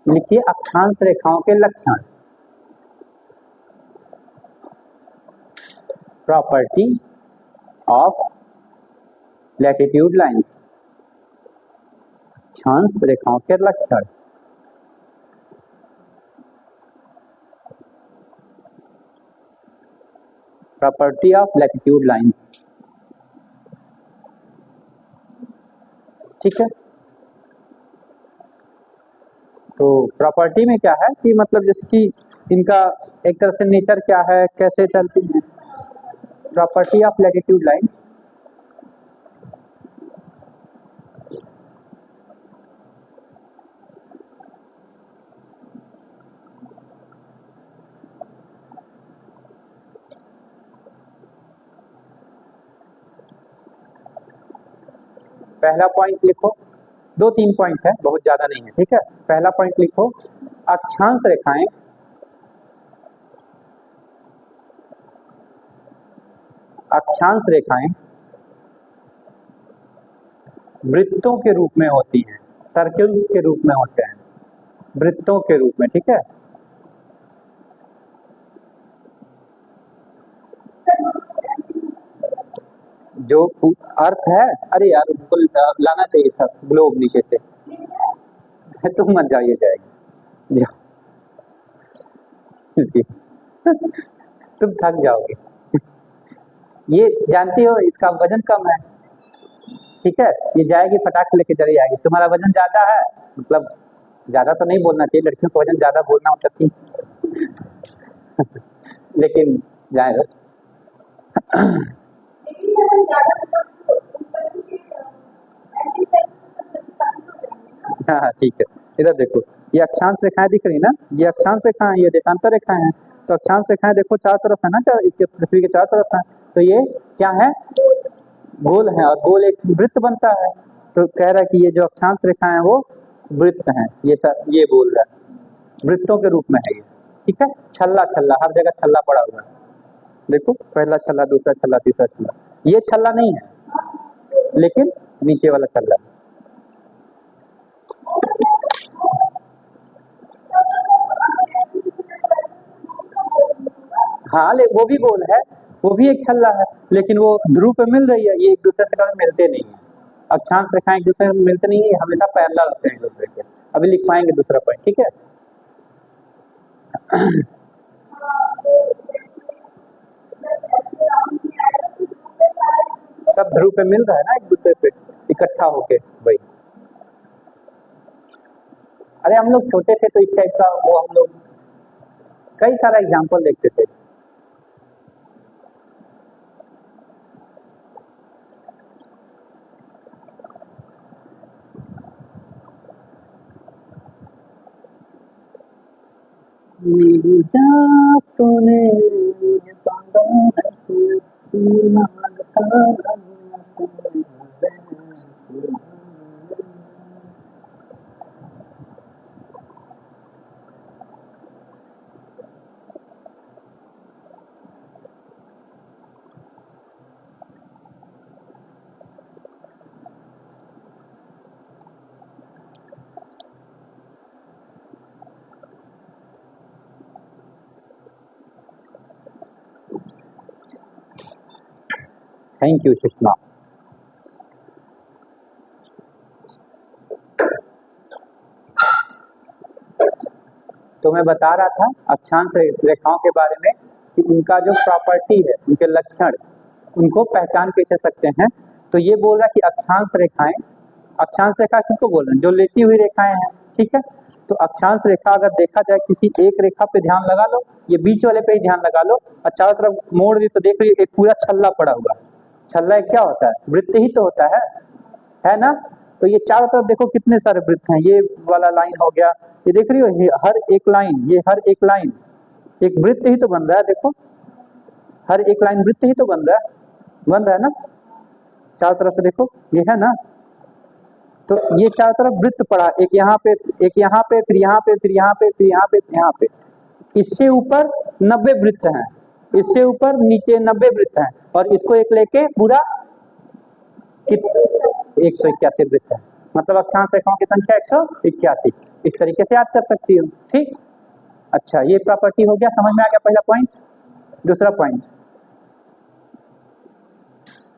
लिखिए अक्षांश रेखाओं के लक्षण। प्रॉपर्टी ऑफ लैटिट्यूड लाइंस, अक्षांश रेखाओं के लक्षण। प्रॉपर्टी ऑफ लैटिट्यूड लाइंस, ठीक है। तो प्रॉपर्टी में क्या है कि मतलब जैसे कि इनका एक तरह से नेचर क्या है, कैसे चलती है। प्रॉपर्टी ऑफ लैटिट्यूड लाइंस, पहला पॉइंट लिखो, 2-3 पॉइंट है, बहुत ज्यादा नहीं है, ठीक है। पहला पॉइंट लिखो, अक्षांश रेखाएं वृत्तों के रूप में होती हैं, सर्किल्स के रूप में होते हैं, वृत्तों के रूप में, ठीक है। जो अर्थ है, अरे यार उनको लाना चाहिए था ग्लोब नीचे से, तुम मत जाइए, जाएगी जाओ तुम थक जाओगे। ये जानती हो इसका वजन कम है, ठीक है। ये जाएगी फटाक से लेके चली जाएगी। तुम्हारा वजन ज्यादा है, मतलब ज्यादा तो नहीं बोलना चाहिए, लड़कियों को वजन ज्यादा बोलना होता थी लेकिन जाएगा। हाँ ठीक है, इधर देखो, ये अक्षांश रेखाएं दिख रही ना, ये अक्षांश रेखाएं, ये देशांतर रेखाएं हैं। तो अक्षांश रेखाएं देखो चारों तरफ है ना, इसके पृथ्वी के चारों तरफ है। तो ये क्या है, गोल है, और गोल एक वृत्त बनता है। तो कह रहा है कि ये जो अक्षांश रेखाएं हैं वो वृत्त हैं, ये सब ये बोल रहा है, वृत्तों के रूप में है ये, ठीक है। छल्ला छल्ला, हर जगह छल्ला पड़ा हुआ है, देखो पहला छल्ला, दूसरा छल्ला, तीसरा छल्ला। ये छल्ला नहीं है, लेकिन नीचे वाला छल्ला है। हाँ वो भी गोल है, वो भी एक छल्ला है, लेकिन वो ध्रुव पे मिल रही है, ये एक दूसरे से कभी मिलते नहीं है। अक्षांश रेखाएं एक दूसरे से मिलते नहीं है, हमेशा पैरेलल होते हैं एक दूसरे के। अभी लिख पाएंगे दूसरा पॉइंट, ठीक है। सब ध्रुव पे मिल रहा है ना एक दूसरे पे इकट्ठा होके, भाई। अरे हम लोग छोटे थे तो इस टाइप का वो हम लोग कई सारा एग्जाम्पल देखते थे। तूने थैंक यू सुषमा। तो मैं बता रहा था अक्षांश रेखाओं के बारे में कि उनका जो प्रॉपर्टी है, उनके लक्षण, उनको पहचान कैसे सकते हैं। तो ये बोल रहा है कि अक्षांश रेखाएं, अक्षांश रेखा किसको बोल रहे हैं, जो लेटी हुई रेखाएं हैं, ठीक है। तो अक्षांश रेखा अगर देखा जाए, किसी एक रेखा पे ध्यान लगा लो, ये बीच वाले पे ही ध्यान लगा लो, और चारों तरफ मोड़ दी तो देख लो एक पूरा छल्ला पड़ा हुआ है। छल्ला क्या होता है, वृत्त ही तो होता है ना। तो ये चारों तरफ देखो कितने सारे वृत्त हैं, ये वाला लाइन हो गया, ये देख रही हो, ये हर एक लाइन, ये हर एक लाइन एक वृत्त ही तो बन रहा है, देखो हर एक लाइन वृत्त ही तो बन रहा है ना, चारों तरफ से देखो, ये है ना। तो ये चारों तरफ वृत्त पड़ा, एक यहाँ पे, एक यहाँ पे, फिर यहाँ पे, फिर यहाँ पे, फिर यहाँ पे, यहाँ पे। इससे ऊपर 90 वृत्त हैं, इससे ऊपर नीचे 90 वृत्त हैं, और इसको एक लेके पूरा 181 वृत्त है। मतलब अक्षांश रेखाओं की संख्या 181। इस तरीके से याद कर सकती हो। ठीक, अच्छा ये प्रॉपर्टी हो गया, समझ में आ गया पहला पॉइंट। दूसरा पॉइंट,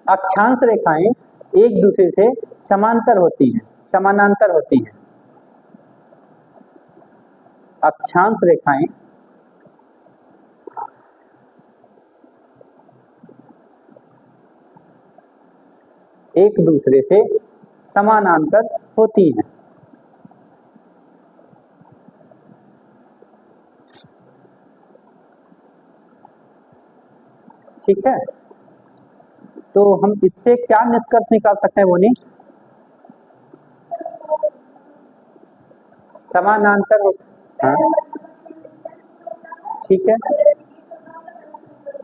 अक्षांश रेखाएं एक दूसरे से समांतर होती हैं, समानांतर होती हैं। अक्षांश रेखाएं एक दूसरे से समानांतर होती हैं। ठीक है, तो हम इससे क्या निष्कर्ष निकाल सकते हैं बोनी? समानांतर हो, हाँ ठीक है,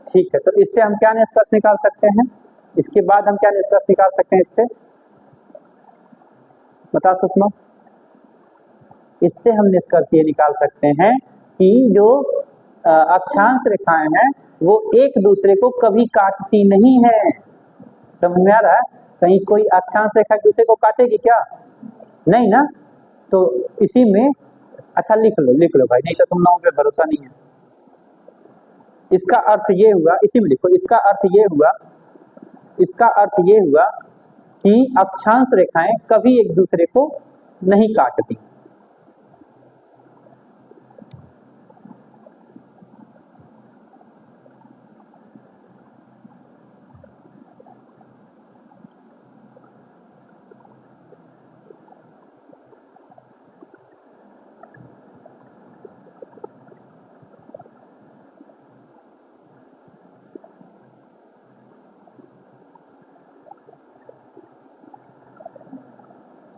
ठीक है, तो इससे हम क्या निष्कर्ष निकाल सकते हैं? इसके बाद हम क्या निष्कर्ष निकाल सकते हैं इससे, बता सुषमा? इससे हम निष्कर्ष ये निकाल सकते हैं कि जो अक्षांश रेखाएं हैं वो एक दूसरे को कभी काटती नहीं है। समझ में आ रहा है? कहीं कोई अक्षांश रेखा दूसरे को काटेगी क्या? नहीं ना। तो इसी में, अच्छा लिख लो भाई, नहीं तो तुम लोगों पे भरोसा नहीं है। इसका अर्थ ये हुआ, इसी में लिखो, इसका अर्थ ये हुआ कि अक्षांश रेखाएं कभी एक दूसरे को नहीं काटती।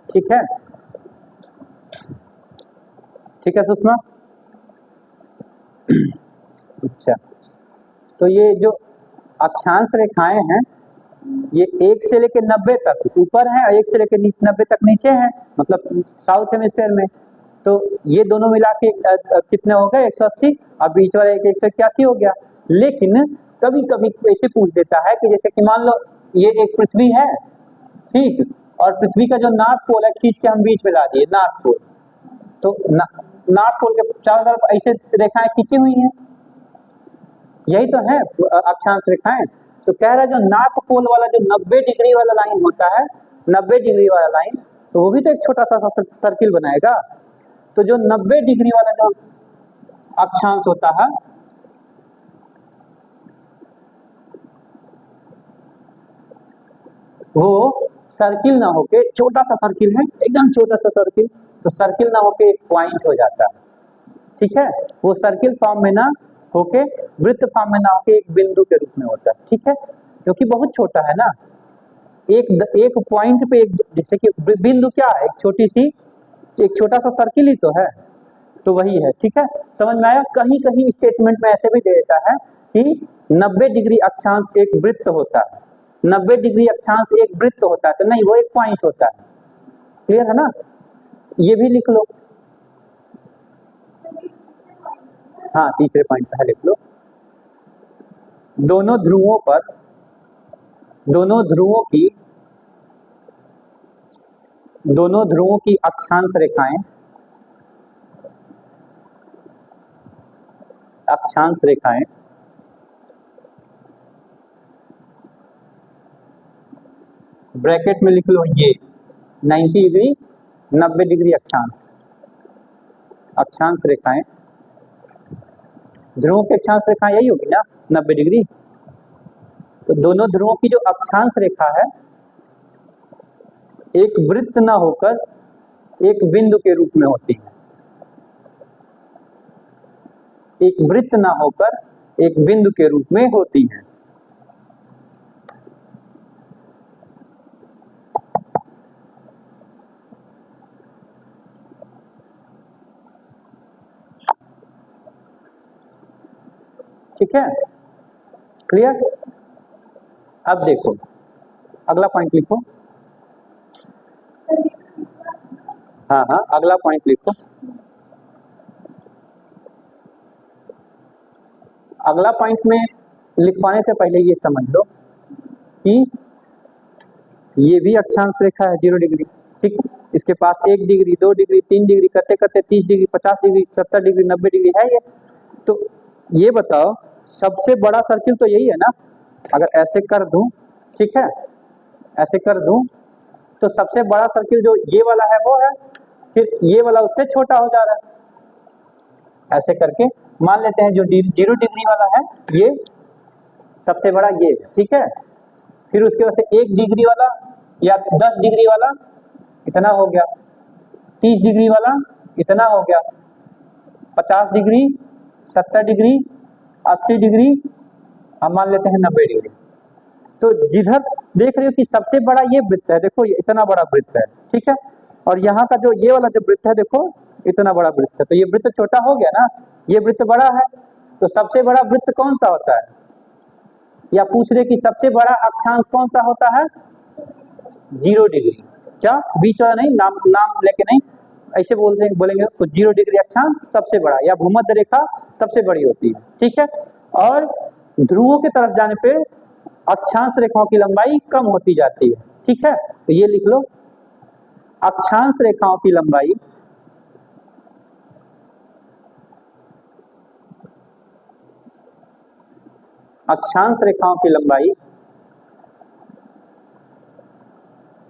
ठीक है, ठीक है सुषमा। अच्छा, तो ये जो अक्षांश रेखाएं हैं ये 1 से लेकर 90 तक ऊपर है और 1 से लेकर 90 तक नीचे है, मतलब साउथ हेमिस्फीयर में। तो ये दोनों मिला के कितने हो गए? 180, और बीच वाला 181 हो गया। लेकिन कभी कभी ऐसे पूछ देता है कि जैसे कि मान लो ये एक पृथ्वी है, ठीक, और पृथ्वी का जो नॉर्थ पोल है खींच के हम बीच में ला दिए नॉर्थ पोल, तो नॉर्थ पोल के चारों तरफ ऐसे रेखाएं खींची हुई हैं, यही तो है अक्षांश रेखाएं। तो कह रहा है जो नॉर्थ पोल वाला जो 90 डिग्री वाला लाइन होता है, 90 डिग्री वाला लाइन, तो वो भी तो एक छोटा सा सर्किल बनाएगा। तो जो 90 डिग्री वाला जो अक्षांश होता है वो सर्किल ना होके, छोटा सा सर्किल है, एकदम छोटा सा सर्किल, तो सर्किल ना होके एक पॉइंट हो जाता है। ठीक है, वो सर्किल फॉर्म में ना होके, वृत्त फॉर्म में ना होके एक बिंदु के रूप में होता है। ठीक है, क्योंकि बहुत छोटा है ना, एक पॉइंट पे एक, जैसे कि बिंदु क्या है, एक छोटा सा सर्किल ही तो है, तो वही है। ठीक है, समझ में आया? कहीं कहीं स्टेटमेंट में ऐसे भी दे देता है कि 90 डिग्री अक्षांश एक वृत्त होता है, 90 डिग्री अक्षांश एक वृत्त होता है, तो नहीं, वो एक पॉइंट होता है। क्लियर है ना? ये भी लिख लो। हाँ, तीसरे पॉइंट पे लिख लो, दोनों ध्रुवों की अक्षांश रेखाएं ब्रैकेट में लिख लो ये 90 डिग्री 90 डिग्री अक्षांश रेखाएं, ध्रुवों की अक्षांश रेखा यही होगी ना 90 डिग्री। तो दोनों ध्रुवों की जो अक्षांश रेखा है एक वृत्त ना होकर एक बिंदु के रूप में होती है, एक वृत्त ना होकर एक बिंदु के रूप में होती है। ठीक है, क्लियर? अब देखो अगला पॉइंट लिखो। हाँ हाँ, अगला पॉइंट लिखो। अगला पॉइंट में लिखवाने से पहले ये समझ लो कि ये भी अक्षांश रेखा है 0 डिग्री। ठीक, इसके पास 1 डिग्री 2 डिग्री 3 डिग्री करते करते 30 डिग्री 50 डिग्री 70 डिग्री 90 डिग्री है ये। तो ये बताओ सबसे बड़ा सर्किल तो यही है ना। अगर ऐसे कर दूं, ठीक है, ऐसे कर दूं तो सबसे बड़ा सर्किल जो ये वाला है वो है, फिर ये वाला उससे छोटा हो जा रहा है। ऐसे करके मान लेते हैं जो 0 डिग्री वाला है ये सबसे बड़ा ये है, ठीक है। फिर उसके बाद से 1 डिग्री वाला या 10 डिग्री वाला इतना हो गया, 30 डिग्री वाला इतना हो गया, 50 डिग्री 70 डिग्री 80 डिग्री, हम मान लेते हैं 90 डिग्री। तो जिधर देख रहे हो कि सबसे बड़ा ये वृत्त है, देखो ये इतना बड़ा वृत्त है, ठीक है, और यहाँ का जो ये वाला जो वृत्त है देखो इतना बड़ा वृत्त है, तो ये वृत्त छोटा हो गया ना, ये वृत्त बड़ा है। तो सबसे बड़ा वृत्त कौन सा होता है, या पूछ रहे कि सबसे बड़ा अक्षांश कौन सा होता है, 0 डिग्री। क्या बीच वाला नहीं, नाम लेके नहीं, ऐसे बोलेंगे उसको 0 डिग्री अक्षांश सबसे बड़ा, या भूमध्य रेखा सबसे बड़ी होती है, ठीक है। और ध्रुवों की तरफ जाने पे अक्षांश रेखाओं की लंबाई कम होती जाती है, ठीक है। तो ये लिख लो, अक्षांश रेखाओं की लंबाई अक्षांश रेखाओं की लंबाई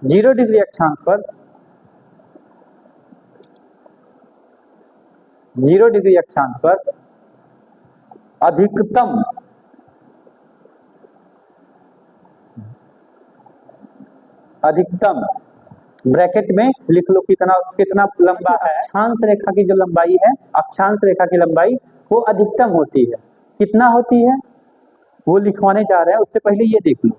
0 डिग्री अक्षांश पर 0 डिग्री अक्षांश पर अधिकतम ब्रैकेट में लिख लो कितना लंबा है। अक्षांश रेखा की जो लंबाई है, अक्षांश रेखा की लंबाई वो अधिकतम होती है। कितना होती है वो लिखवाने जा रहे हैं, उससे पहले ये देख लो।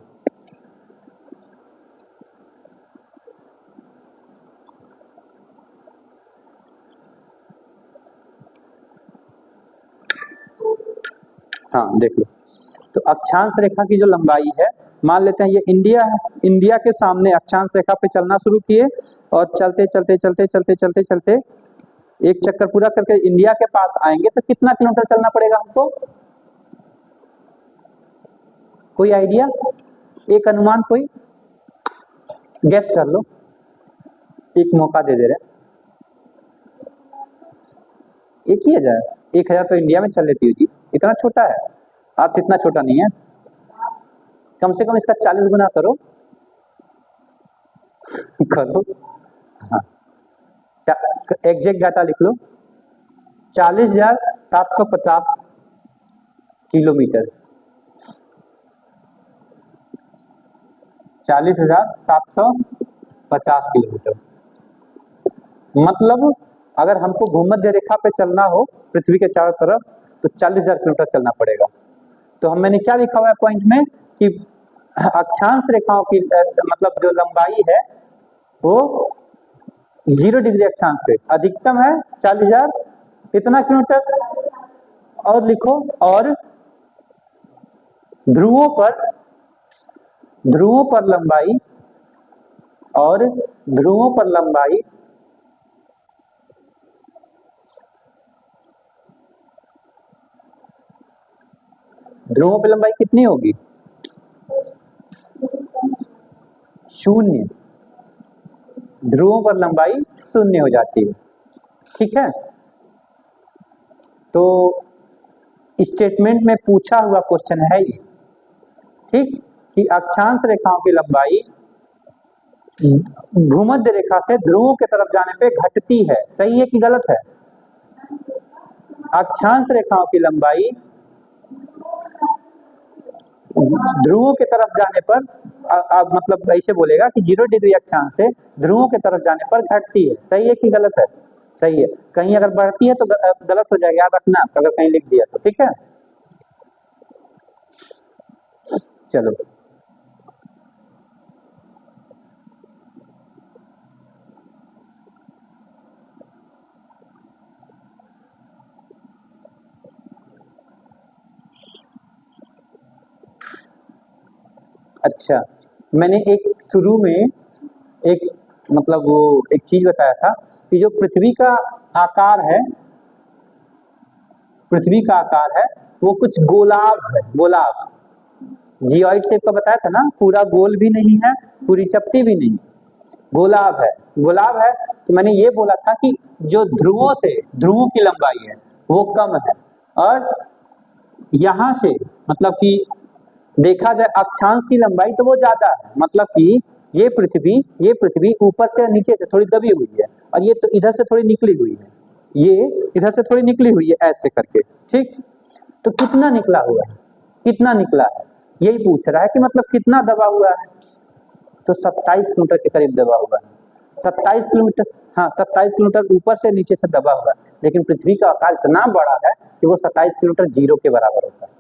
हाँ देख लो, तो अक्षांश रेखा की जो लंबाई है, मान लेते हैं ये इंडिया है, इंडिया के सामने अक्षांश रेखा पे चलना शुरू किए और चलते चलते चलते चलते चलते चलते एक चक्कर पूरा करके इंडिया के पास आएंगे तो कितना किलोमीटर चलना पड़ेगा हमको, कोई आइडिया, एक अनुमान, कोई गेस कर लो, एक मौका दे दे रहे, एक ही हजार, 1000 तो इंडिया में चल लेती है जी, इतना छोटा है, आप इतना छोटा नहीं है, कम से कम इसका 40 गुना करो करो, हाँ एग्जैक्ट डाटा लिख लो, 40,750 किलोमीटर, 40,750 किलोमीटर। मतलब अगर हमको भूमध्य रेखा पे चलना हो पृथ्वी के चारों तरफ तो 40,000 किलोमीटर चलना पड़ेगा। तो मैंने क्या लिखा हुआ है पॉइंट में कि अक्षांश रेखाओं की मतलब जो लंबाई है वो 0 डिग्री अक्षांश पे अधिकतम है 40,000 इतना किलोमीटर, और लिखो, और ध्रुवों पर लंबाई और ध्रुवों पर लंबाई ध्रुवों पर लंबाई कितनी होगी, 0, ध्रुवों पर लंबाई 0 हो जाती है, ठीक है। तो स्टेटमेंट में पूछा हुआ क्वेश्चन है ये, ठीक, कि अक्षांश रेखाओं की लंबाई भूमध्य रेखा से ध्रुवों के तरफ जाने पे घटती है, सही है कि गलत है। अक्षांश रेखाओं की लंबाई ध्रुवों के तरफ जाने पर मतलब ऐसे बोलेगा कि 0 डिग्री अक्षांश से ध्रुवों के तरफ जाने पर घटती है, सही है कि गलत है, सही है। कहीं अगर बढ़ती है तो गलत हो जाएगा, याद रखना, अगर कहीं लिख दिया तो, ठीक है। चलो अच्छा, मैंने एक शुरू में एक मतलब वो एक चीज बताया था कि जो पृथ्वी का आकार है वो कुछ गोलाभ है, गोलाभ जियोइड शेप का बताया था ना, पूरा गोल भी नहीं है पूरी चपटी भी नहीं, गोलाभ है, गोलाभ है। तो मैंने ये बोला था कि जो ध्रुवों से ध्रुवों की लंबाई है वो कम है, और यहां से मतलब कि देखा जाए अक्षांश की लंबाई तो वो ज्यादा है, मतलब कि ये पृथ्वी ऊपर से नीचे से थोड़ी दबी हुई है, और ये तो इधर से थोड़ी निकली हुई है, ये इधर से थोड़ी निकली हुई है ऐसे करके, ठीक। तो कितना निकला हुआ है, कितना निकला है, यही पूछ रहा है कि मतलब कितना दबा हुआ है। तो 27 किलोमीटर के करीब दबा हुआ है, 27 किलोमीटर, हाँ 27 किलोमीटर ऊपर से नीचे से दबा हुआ है। लेकिन पृथ्वी का आकार इतना बड़ा है कि वो 27 किलोमीटर जीरो के बराबर होता है,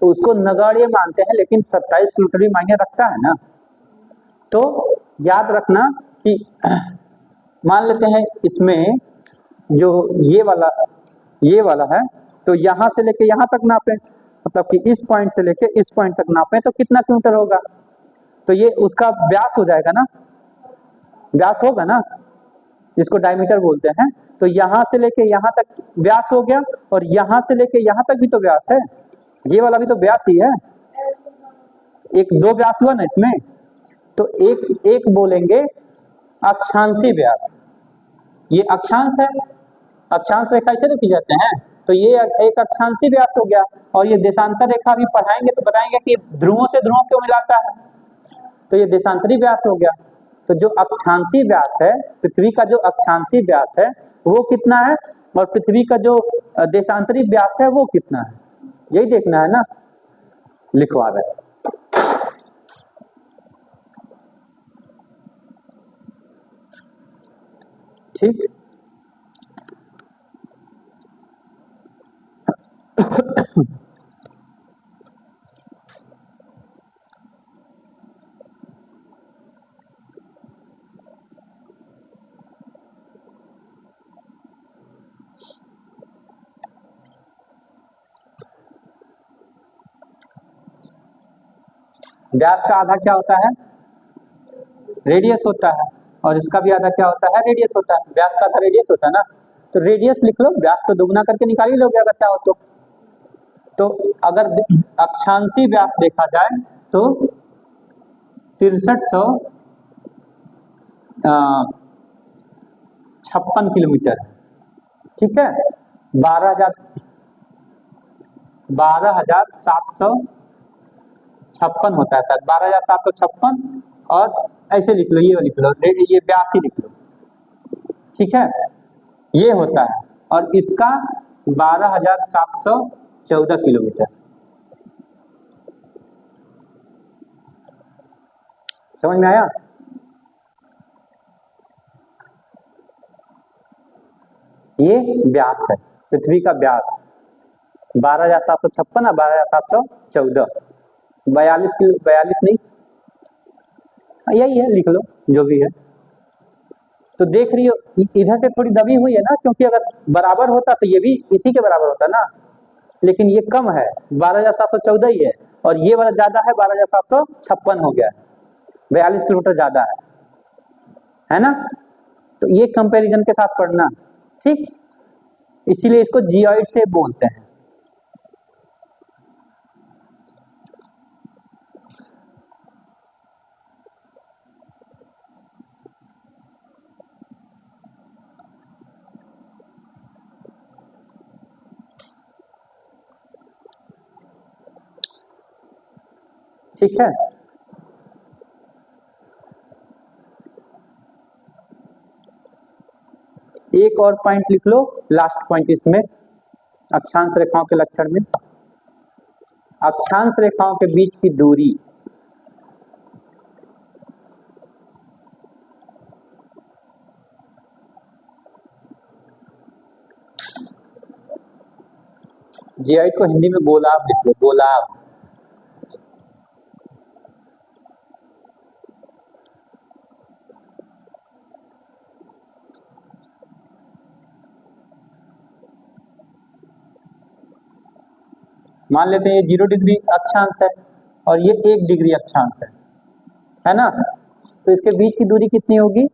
तो उसको नगण्य मानते हैं, लेकिन 27 किलोमीटर भी मायने रखता है ना। तो याद रखना कि मान लेते हैं इसमें जो ये वाला है, तो यहाँ से लेके यहाँ तक नापें, मतलब कि इस पॉइंट से लेके इस पॉइंट तक नापें तो कितना किलोमीटर होगा, तो ये उसका व्यास हो जाएगा ना, व्यास होगा ना, जिसको डायमीटर बोलते हैं। तो यहाँ से लेके यहाँ तक व्यास हो गया, और यहाँ से लेके यहाँ तक भी तो व्यास है, ये वाला भी तो व्यास ही है, एक दो व्यास हुआ ना इसमें। तो एक बोलेंगे अक्षांशी व्यास, ये अक्षांश है, अक्षांश रेखा इसे तो की जाते हैं, तो ये एक अक्षांशी व्यास हो गया। और ये देशांतर रेखा भी पढ़ाएंगे तो बताएंगे कि ध्रुवों से ध्रुवों क्यों मिलाता है, तो ये देशांतरी व्यास हो गया। तो जो अक्षांशी व्यास है, पृथ्वी का जो अक्षांशी व्यास है वो कितना है, और पृथ्वी का जो देशांतरी व्यास है वो कितना है, यही देखना है ना, लिखवा रहे हैं। ठीक। व्यास का आधा क्या होता है, रेडियस होता है, और इसका भी आधा क्या होता है, रेडियस होता है। व्यास का आधा रेडियस होता है ना, तो रेडियस लिख लो, व्यास तो दुगना करके निकाल ही लोगे अगर चाहो तो अगर अक्षांशी व्यास देखा जाए तो 6356 किलोमीटर, ठीक है। 12,756 होता है शायद, 12,756, और ऐसे लिख लो, ये लिख लो, ये व्यास ही लिख लो, ठीक है, ये होता है। और इसका 12,714 किलोमीटर, समझ में आया। ये व्यास है, पृथ्वी का व्यास 12,756 और 12,714, 42 नहीं, यही है, लिख लो जो भी है। तो देख रही हो इधर से थोड़ी दबी हुई है ना, क्योंकि अगर बराबर होता तो ये भी इसी के बराबर होता ना, लेकिन ये कम है, 12,714 ही है, और ये वाला ज्यादा है, 12,756 हो गया, 42 किलोमीटर ज्यादा है ना। तो ये कंपैरिजन के साथ पढ़ना, ठीक, इसीलिए इसको जियोइड से बोलते हैं। ठीक है, एक और पॉइंट लिख लो, लास्ट पॉइंट इसमें, अक्षांश रेखाओं के लक्षण में, अक्षांश रेखाओं के बीच की दूरी जियोइड को हिंदी में गोलाभ लिख लो, गोलाभ। मान लेते हैं ये 0 डिग्री अक्षांश है और ये 1 डिग्री अक्षांश है ना, तो इसके बीच की दूरी कितनी होगी,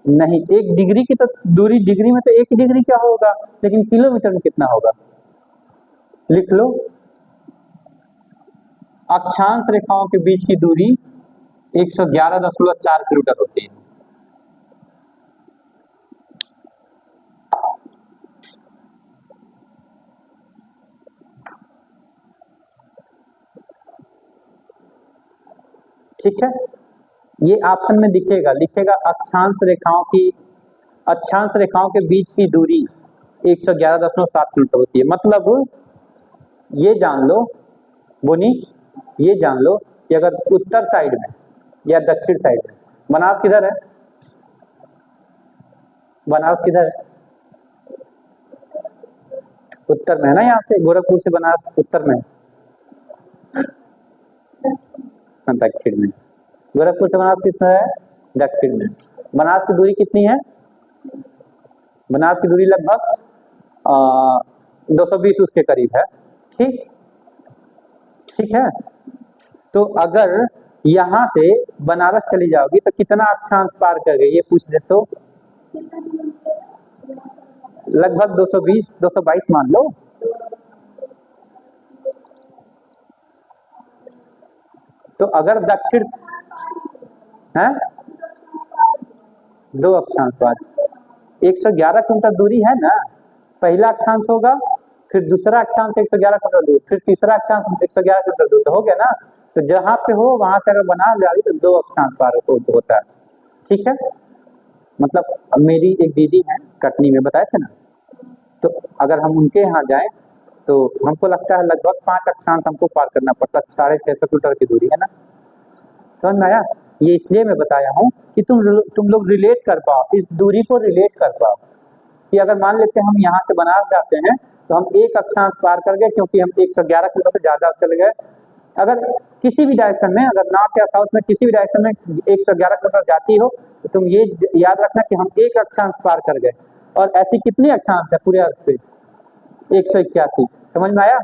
नहीं, 1 डिग्री की तो दूरी, डिग्री में तो 1 डिग्री क्या होगा, लेकिन किलोमीटर में कितना होगा, लिख लो, अक्षांश रेखाओं के बीच की दूरी 111.4 किलोमीटर होती है। ठीक है, ये ऑप्शन में दिखेगा, लिखेगा अक्षांश रेखाओं के बीच की दूरी 111.7 किलोमीटर होती है। मतलब ये जान लो बोनी, ये जान लो कि अगर उत्तर साइड में या दक्षिण साइड में, बनारस किधर है? बनारस किधर है? उत्तर में है ना, यहाँ से गोरखपुर से बनारस उत्तर में, दक्षिण में। गोरखपुर से बनारस कितना है? दक्षिण में। बनारस की दूरी कितनी है? बनारस की दूरी लगभग 220 उसके करीब है। ठीक, ठीक है। तो अगर यहाँ से बनारस चली जाओगी तो कितना अक्षांश पार कर गई, ये पूछ दे तो लगभग 220 222 मान लो। तो अगर दक्षिण है 2 अक्षांश पार, 111 किलोमीटर दूरी है ना, पहला अक्षांश होगा, फिर दूसरा अक्षांश 111 किलोमीटर दूर, फिर तीसरा अक्षांश 111 किलोमीटर दूर, तो हो गया ना। तो जहां पे हो वहां से अगर बना जाए तो 2 अक्षांश पार होता है। ठीक है, मतलब मेरी एक दीदी है कटनी में, बताए थे ना, तो अगर हम उनके यहाँ जाएं तो हमको लगता है लगभग 5 अक्षांश हमको पार करना पड़ता है, 650 किलोमीटर की दूरी है ना। समझ में आया? ये इसलिए मैं बताया हूँ कि तुम लोग रिलेट कर पाओ, इस दूरी को रिलेट कर पाओ कि अगर मान लेते हैं हम यहाँ से बनारस जाते हैं तो हम 1 अक्षांश पार कर गए, क्योंकि हम 111 किलोमीटर से ज्यादा चले गए। अगर किसी भी डायरेक्शन में, अगर नॉर्थ या साउथ में किसी भी डायरेक्शन में 111 किलोमीटर जाती हो तो तुम ये याद रखना कि हम 1 अक्षांश पार कर गए। और ऐसी कितनी अक्षांश है पूरे अर्थ पे? 181। समझ में आया?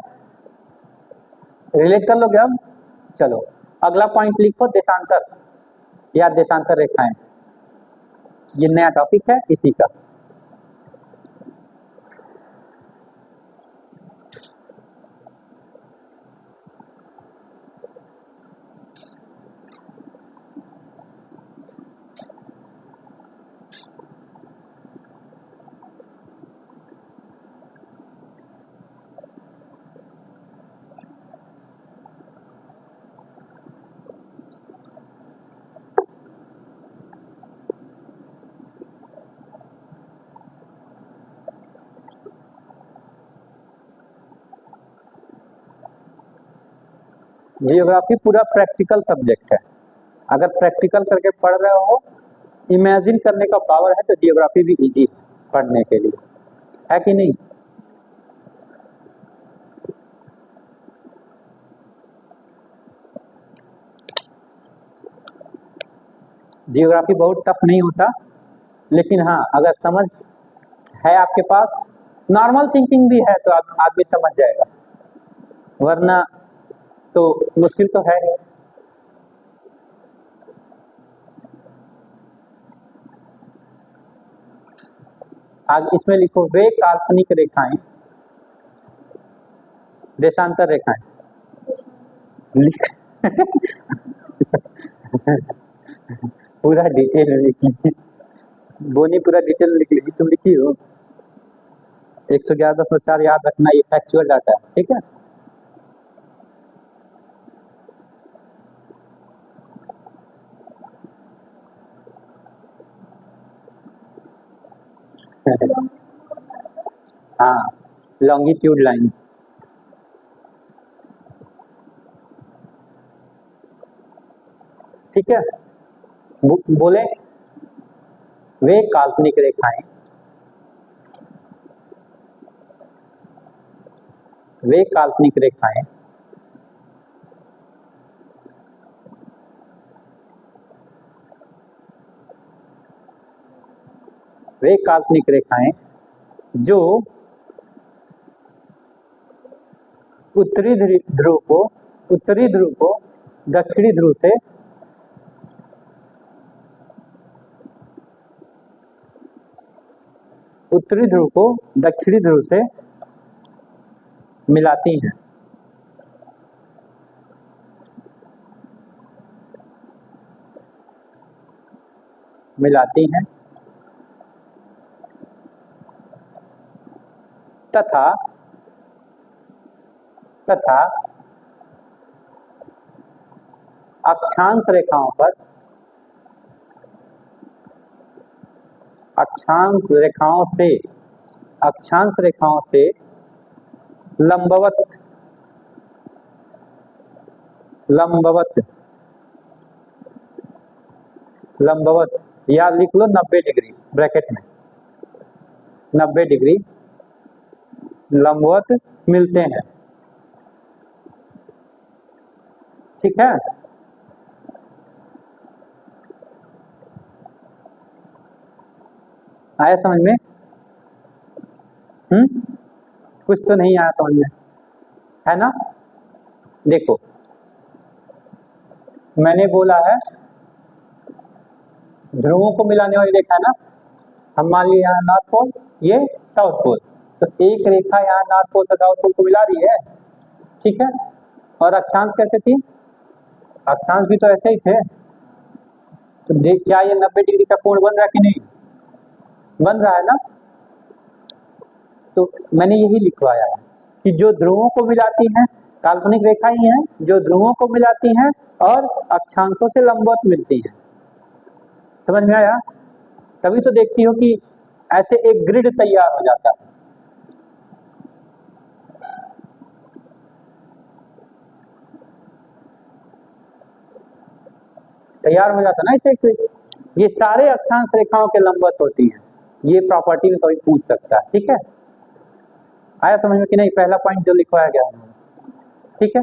रिलेट कर लोगे अब? चलो अगला पॉइंट लिखो, देशांतर या देशांतर रेखाएं। ये नया टॉपिक है इसी का। जियोग्राफी पूरा प्रैक्टिकल सब्जेक्ट है। अगर प्रैक्टिकल करके पढ़ रहे हो, इमेजिन करने का पावर है, तो जियोग्राफी भी इजी है पढ़ने के लिए, है कि नहीं? जियोग्राफी बहुत टफ नहीं होता, लेकिन हाँ अगर समझ है आपके पास, नॉर्मल थिंकिंग भी है तो आदमी समझ जाएगा, वरना तो मुश्किल तो है। आज इसमें लिखो, वे काल्पनिक रेखाएं, देशांतर रेखाएं लिख पूरा डिटेल में लिख ली बोनी, पूरा डिटेल में लिख ली। तुम लिखी हो 111.4 याद रखना, ये फैक्चुअल डाटा है। ठीक है, हाँ लॉन्गिट्यूड लाइन। ठीक है, बोले वे काल्पनिक रेखाएं, वे काल्पनिक रेखाएं वे काल्पनिक रेखाएं जो उत्तरी ध्रुव को दक्षिणी ध्रुव से उत्तरी ध्रुव को दक्षिणी ध्रुव से मिलाती हैं। मिलाती हैं तथा अक्षांश रेखाओं पर अक्षांश रेखाओं से लंबवत या लिख लो 90 डिग्री ब्रैकेट में, 90 डिग्री लंबवत मिलते हैं। ठीक है, आया समझ में? कुछ तो नहीं आया समझ में, है ना? देखो मैंने बोला है ध्रुवों को मिलाने वाली रेखा है ना, हम मान लिया यहाँ नॉर्थ पोल, ये साउथ पोल, तो एक रेखा यहाँ नॉर्थ पोल से साउथ पोल को मिला रही है। ठीक है, और अक्षांश कैसे थी? अक्षांश भी तो ऐसे ही थे। तो देख क्या ये 90 डिग्री का कोण बन रहा है कि नहीं? बन रहा है ना। तो मैंने यही लिखवाया है कि जो ध्रुवों को मिलाती हैं, काल्पनिक रेखा ही है जो ध्रुवों को मिलाती हैं और अक्षांशों से लंबवत मिलती हैं। समझ में आया? तभी तो देखती हो कि ऐसे एक ग्रिड तैयार हो जाता है। तैयार हो जाता ना इसे। ये सारे अक्षांश रेखाओं के लंबवत होती हैं, ये प्रॉपर्टी में कोई पूछ सकता है। ठीक है, आया समझ में कि नहीं? पहला पॉइंट जो लिखवाया गया है। ठीक है,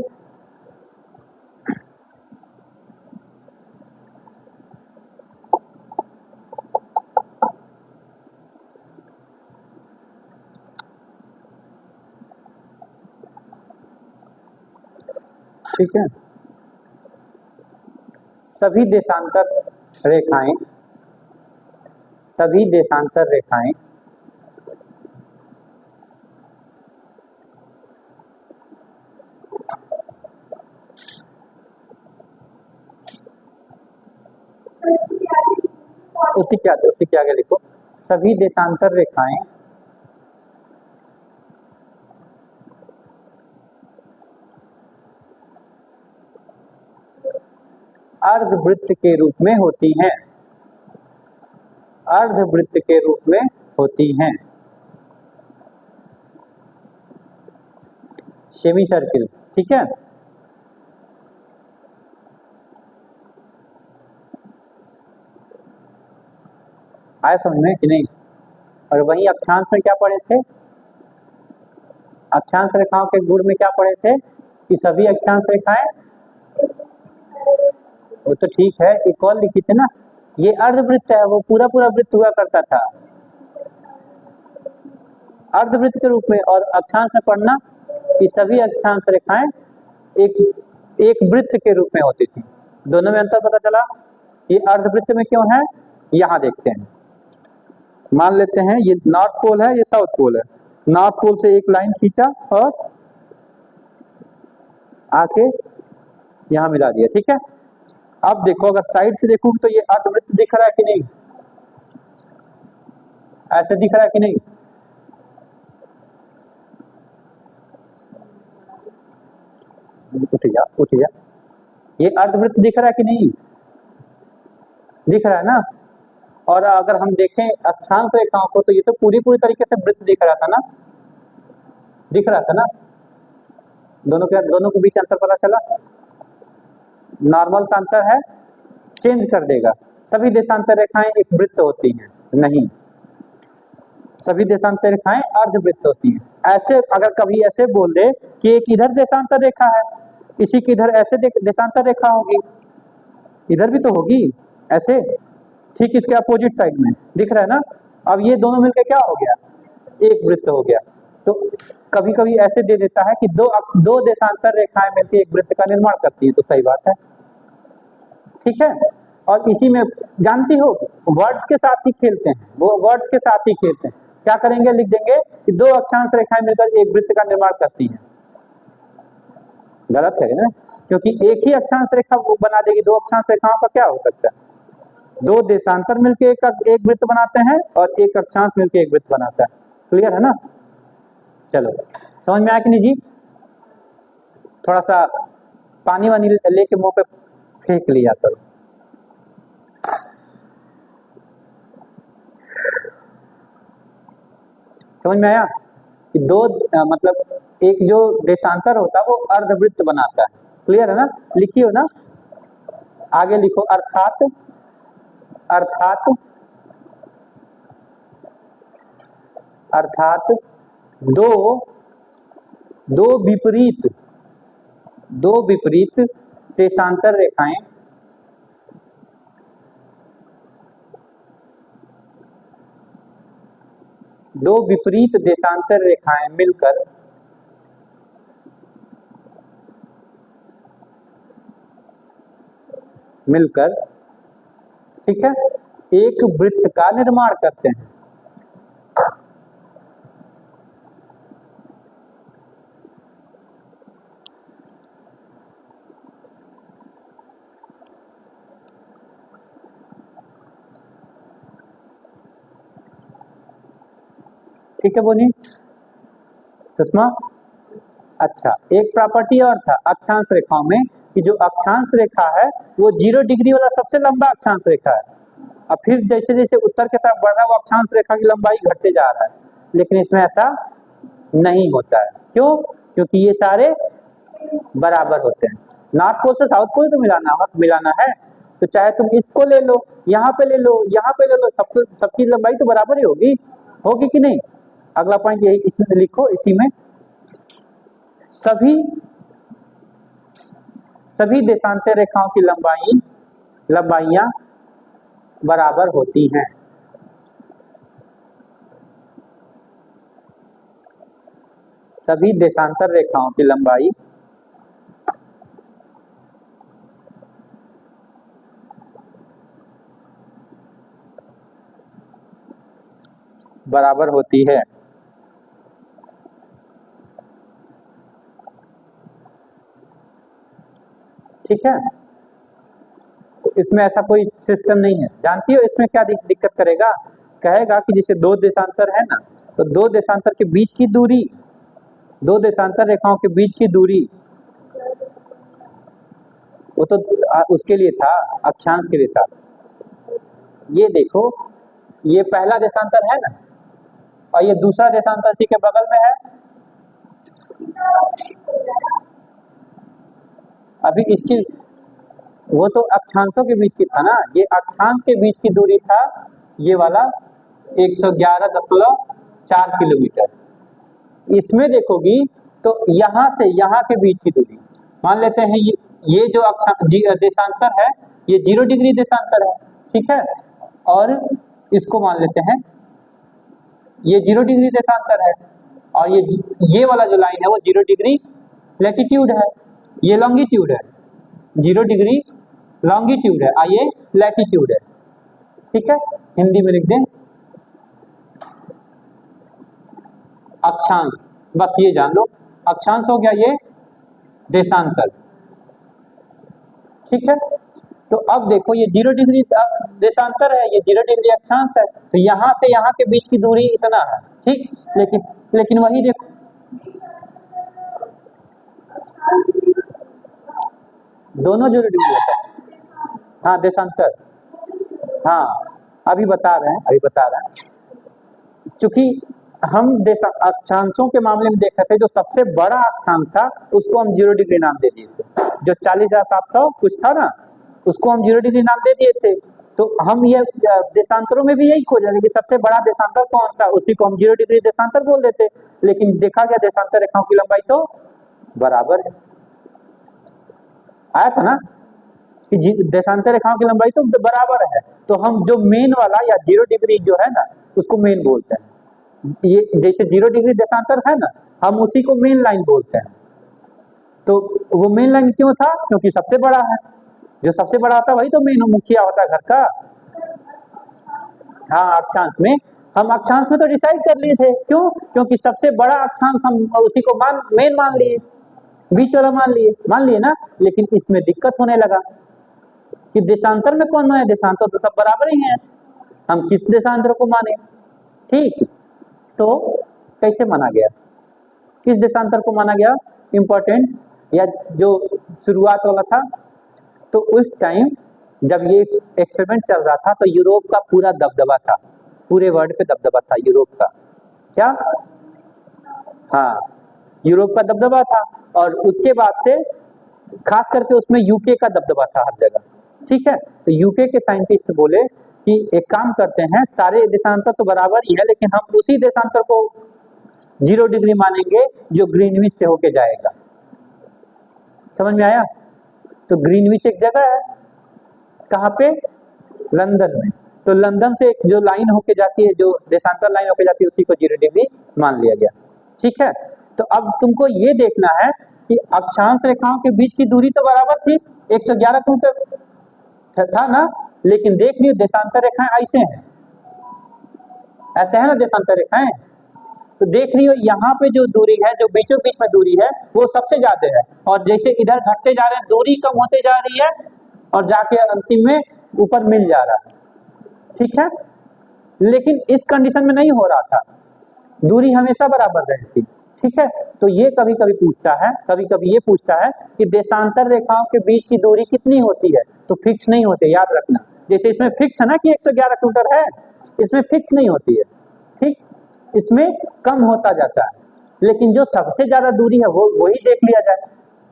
ठीक है। सभी देशांतर रेखाएं उसी के आगे लिखो, सभी देशांतर रेखाएं अर्धवृत्त के रूप में होती हैं। अर्धवृत्त के रूप में होती हैं। Semi circle. ठीक है, आया समझ में कि नहीं? और वहीं अक्षांश में क्या पढ़े थे? अक्षांश रेखाओं के गुण में क्या पढ़े थे कि सभी अक्षांश रेखाएं, वो तो ठीक है, एक और लिखी थी ना, ये अर्धवृत्त है, वो पूरा वृत्त हुआ करता था अर्धवृत्त के रूप में। और अक्षांश में पढ़ना कि सभी अक्षांश रेखाएं एक वृत्त के रूप में होती थी। दोनों में अंतर पता चला। ये अर्धवृत्त में क्यों है, यहां देखते हैं। मान लेते हैं ये नॉर्थ पोल है, ये साउथ पोल है। नॉर्थ पोल से एक लाइन खींचा और आके यहां मिला दिया। ठीक है, अब देखो अगर साइड से देखूं तो ये अर्धवृत्त दिख रहा है कि नहीं? ऐसे दिख रहा है कि नहीं? उठ जा। ये अर्धवृत्त दिख रहा है कि नहीं? दिख रहा है ना। और अगर हम देखें अक्षांश रेखाओं को तो ये तो पूरी तरीके से वृत्त दिख रहा था ना, दिख रहा था ना। दोनों के बीच अंतर पता चला। नॉर्मल सा अंतर है, चेंज कर देगा। सभी देशांतर रेखाएं एक वृत्त होती हैं? नहीं, सभी देशांतर रेखाएं अर्धवृत्त होती हैं। ऐसे अगर कभी ऐसे बोल दे कि एक इधर देशांतर रेखा है, इसी की इधर ऐसे देशांतर रेखा होगी, इधर भी तो होगी ऐसे, ठीक इसके अपोजिट साइड में दिख रहा है ना। अब ये दोनों मिलकर क्या हो गया? एक वृत्त हो गया। तो कभी कभी ऐसे दे देता है कि दो देशांतर रेखाएं मिलकर एक वृत्त का निर्माण करती है, तो सही बात है। ठीक है, और इसी में जानती हो वर्ड्स के साथ ही खेलते हैं, वो वर्ड्स के साथ ही खेलते हैं। क्या करेंगे? लिख देंगे कि दो अक्षांश रेखाएं मिलकर एक वृत्त का निर्माण करती हैं। गलत है ना, क्योंकि एक ही अक्षांश रेखा बना देगी, दो अक्षांश रेखाओं का क्या हो सकता है? दो देशांतर मिलके एक वृत्त बनाते हैं और एक अक्षांश मिलके एक वृत्त बनाता है। क्लियर है ना? चलो समझ में आया कि नहीं जी? थोड़ा सा पानी वानी लेके मुंह पे फेंक लिया करो। समझ में आया कि दो मतलब एक जो देशांतर होता है वो अर्धवृत्त बनाता है। क्लियर है ना? लिखियो ना, आगे लिखो। अर्थात अर्थात अर्थात दो दो विपरीत देशांतर रेखाएं मिलकर ठीक है एक वृत्त का निर्माण करते हैं। ठीक है बोनी सुषमा? अच्छा, एक प्रॉपर्टी और था अक्षांश रेखाओं में कि जो अक्षांश रेखा है वो 0 डिग्री वाला सबसे लंबा अक्षांश रेखा है। अब फिर जैसे जैसे उत्तर की तरफ बढ़ रहा है वो अक्षांश रेखा की लंबाई घटते जा रहा है, लेकिन इसमें ऐसा नहीं होता है। क्यों? क्योंकि ये सारे बराबर होते हैं। नॉर्थ पोल से साउथ पोल तो मिलाना है, तो चाहे तुम इसको ले लो, यहाँ पे ले लो, यहाँ पे ले लो, सबकी लंबाई तो बराबर ही होगी कि नहीं? अगला पॉइंट यही इसमें लिखो, इसी में सभी देशांतर रेखाओं की लंबाइयां बराबर होती हैं। सभी देशांतर रेखाओं की लंबाई बराबर होती है। ठीक है, तो इसमें ऐसा कोई सिस्टम नहीं है। जानती हो इसमें क्या दिक्कत करेगा? कहेगा कि जैसे दो देशांतर है ना, तो दो देशांतर के बीच की दूरी, दो देशांतर रेखाओं के बीच की दूरी, वो तो उसके लिए था, अक्षांश के लिए था। ये देखो, ये पहला देशांतर है ना, और ये दूसरा देशांतर इसी के बगल में है। अभी इसकी वो तो अक्षांशों के बीच की था ना, ये अक्षांश के बीच की दूरी था ये वाला 111.4 किलोमीटर। इसमें देखोगी तो यहाँ से यहाँ के बीच की दूरी मान लेते हैं, ये जो देशांतर है ये 0 डिग्री देशांतर है। ठीक है, और इसको मान लेते हैं ये 0 डिग्री देशांतर है, और ये वाला जो लाइन है वो 0 डिग्री लैटिट्यूड है, ये लॉन्गिट्यूड है। 0 डिग्री लॉन्गिट्यूड है और ये लैटिट्यूड है। ठीक है, हिंदी में लिख दें अक्षांश, बस ये जान लो, अक्षांश हो गया ये देशांतर। ठीक है, तो अब देखो ये 0 डिग्री देशांतर है, ये 0 डिग्री अक्षांश है, तो यहाँ से यहाँ के बीच की दूरी इतना है। ठीक, लेकिन वही देखो, दोनों 0 डिग्री होता है। हाँ देशांतर, हाँ अभी बता रहे हैं। चूंकि हम अक्षांशों के मामले में देख रहे थे, जो सबसे बड़ा अक्षांश था उसको हम 0 डिग्री नाम दे दिए थे। जो 40,700 कुछ था ना, उसको हम 0 डिग्री नाम दे दिए थे। तो हम ये देशांतरों में भी यही खोज रहे थे कि सबसे बड़ा देशांतर कौन सा, उसी को हम 0 डिग्री देशांतर बोल देते। लेकिन देखा गया देशांतर रेखाओं की लंबाई तो बराबर है। आया था ना कि देशांतर रेखाओं की लंबाई तो बराबर है, तो हम जो मेन वाला या 0 डिग्री जो है ना उसको मेन बोलते हैं। ये जैसे 0 डिग्री देशांतर है ना, हम उसी को मेन लाइन बोलते हैं। तो वो मेन लाइन क्यों था? क्योंकि सबसे बड़ा है, जो सबसे बड़ा होता है वही तो मेन मुखिया होता है घर का। हाँ, अक्षांश में हम अक्षांश में तो डिसाइड कर लिए थे। क्यों? क्योंकि सबसे बड़ा अक्षांश हम उसी को मेन मान लिए, बीच वाला मान लिए ना। लेकिन इसमें दिक्कत होने लगा, कि देशांतर में कौन माने, देशांतर तो सब बराबर ही हैं, हम किस देशांतर को माने। ठीक, तो कैसे माना गया, किस देशांतर को माना गया इंपॉर्टेंट, या जो शुरुआत वाला था। तो उस टाइम जब ये एक्सपेरिमेंट चल रहा था तो यूरोप का पूरा दबदबा था, पूरे वर्ल्ड पे दबदबा था यूरोप का। क्या, हाँ, यूरोप का दबदबा था, और उसके बाद से खास करके उसमें यूके का दबदबा था हर जगह। ठीक है, तो यूके के साइंटिस्ट बोले कि एक काम करते हैं, सारे देशांतर तो बराबर ही है, लेकिन हम उसी देशांतर को 0 डिग्री मानेंगे जो ग्रीनविच से होके जाएगा। समझ में आया? तो ग्रीनविच एक जगह है, कहाँ पे, लंदन में। तो लंदन से एक जो लाइन होके जाती है, जो देशांतर लाइन होके जाती है, उसी को 0 डिग्री मान लिया गया। ठीक है, तो अब तुमको ये देखना है कि अक्षांश रेखाओं के बीच की दूरी तो बराबर थी, 111 किलोमीटर था ना, लेकिन देख लियो देशांतर रेखाएं ऐसे हैं, ऐसे है ना देशांतर रेखाएं। तो देख रही हो यहाँ पे जो दूरी है, जो बीचों बीच में दूरी है, वो सबसे ज्यादा है, और जैसे इधर घटते जा रहे हैं, दूरी कम होते जा रही है, और जाके अंतिम में ऊपर मिल जा रहा है। ठीक है, लेकिन इस कंडीशन में नहीं हो रहा था, दूरी हमेशा बराबर रही थी। ठीक है, तो ये कभी कभी पूछता है, कभी कभी ये पूछता है कि देशांतर रेखाओं के बीच की दूरी कितनी होती है, तो फिक्स नहीं होते, याद रखना। जैसे इसमें फिक्स है ना कि 111 किलोमीटर है, इसमें फिक्स नहीं होती है। ठीक, इसमें कम होता जाता है, लेकिन जो सबसे ज्यादा दूरी है वो वही देख लिया जाए।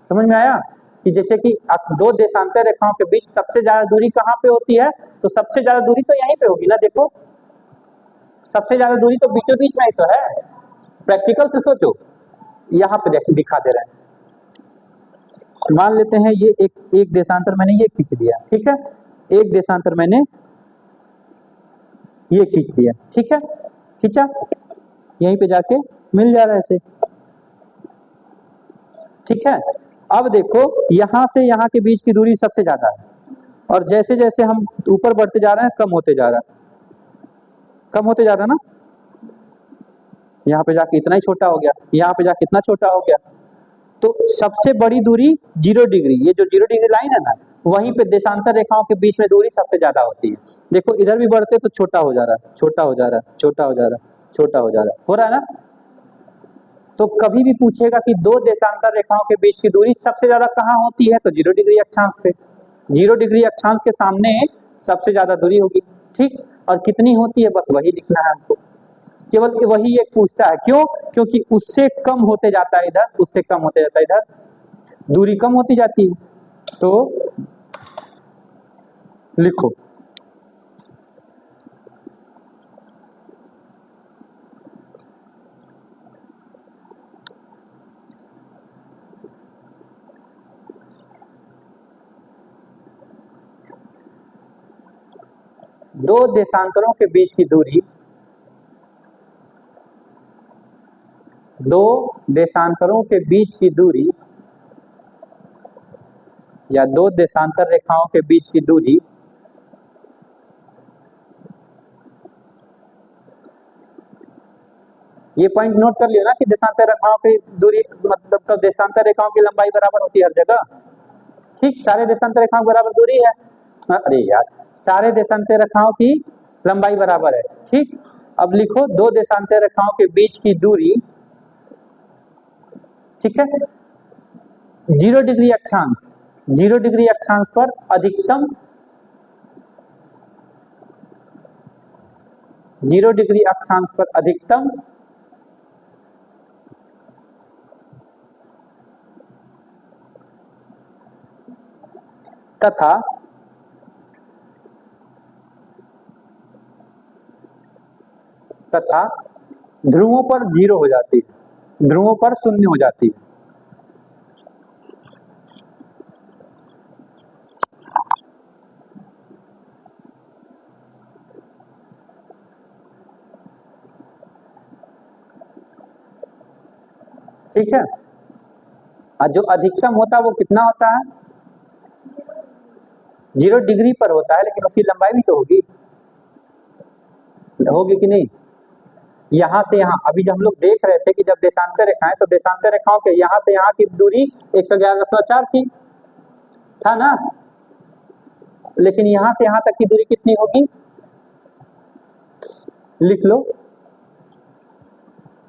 समझ में आया? कि जैसे कि दो देशांतर रेखाओं के बीच सबसे ज्यादा दूरी कहाँ पे होती है, तो सबसे ज्यादा दूरी तो यहीं पे होगी ना। देखो, सबसे ज्यादा दूरी तो बीचों बीच में ही तो है, प्रैक्टिकल से सोचो। यहाँ पे दिखा दे रहे हैं, मान लेते हैं ये एक देशांतर मैंने ये खींच दिया। ठीक है, एक देशांतर मैंने ये खींच दिया। ठीक है, खींचा, यहीं पे जाके मिल जा रहा है ऐसे। ठीक है, अब देखो यहाँ से यहाँ के बीच की दूरी सबसे ज्यादा है, और जैसे जैसे हम ऊपर बढ़ते जा रहे हैं कम होते जा रहा है, कम होते जा रहा है ना। यहाँ पे जाके इतना ही छोटा हो गया, यहाँ पे जाके इतना छोटा हो गया। तो सबसे बड़ी दूरी 0 डिग्री, ये जो 0 डिग्री लाइन है ना, वहीं पे देशांतर रेखाओं के बीच में दूरी सबसे ज्यादा होती है। देखो इधर भी बढ़ते तो छोटा हो जा रहा है, छोटा हो जा रहा है, छोटा हो जा रहा है, छोटा हो जा रहा है, हो रहा है ना। तो कभी भी पूछेगा कि दो देशांतर रेखाओं के बीच की दूरी सबसे ज्यादा कहाँ होती है, तो 0 डिग्री अक्षांश पे। 0 डिग्री अक्षांश के सामने सबसे ज्यादा दूरी होगी। ठीक, और कितनी होती है बस वही लिखना है हमको, केवल वही एक पूछता है। क्यों? क्योंकि उससे कम होते जाता है इधर, उससे कम होते जाता है इधर, दूरी कम होती जाती है। तो लिखो, दो देशांतरों के बीच की दूरी, दो देशांतरों के बीच की दूरी या दो देशांतर रेखाओं के बीच की दूरी ये पॉइंट नोट कर लियो ना कि देशांतर रेखाओं की दूरी मतलब देशांतर रेखाओं की लंबाई बराबर होती है हर जगह। ठीक, सारे देशांतर रेखाओं बराबर दूरी है। अरे यार, सारे देशांतर रेखाओं की लंबाई बराबर है। ठीक, अब लिखो दो देशांतर रेखाओं के बीच की दूरी, ठीक है, 0 डिग्री अक्षांश, 0 डिग्री अक्षांश पर अधिकतम, 0 डिग्री अक्षांश पर अधिकतम तथा ध्रुवों पर 0 हो जाती है, ध्रुवों पर 0 हो जाती है। ठीक है, और जो अधिकतम होता है वो कितना होता है, 0 डिग्री पर होता है, लेकिन उसकी लंबाई भी तो होगी, होगी कि नहीं। यहाँ से यहाँ, अभी जब हम लोग देख रहे थे कि जब देशांतर रेखाएं, तो देशांतर रेखाओं के यहाँ से यहाँ की दूरी 111.4 थी, था ना। लेकिन यहां से यहां तक की दूरी कितनी होगी, लिख लो।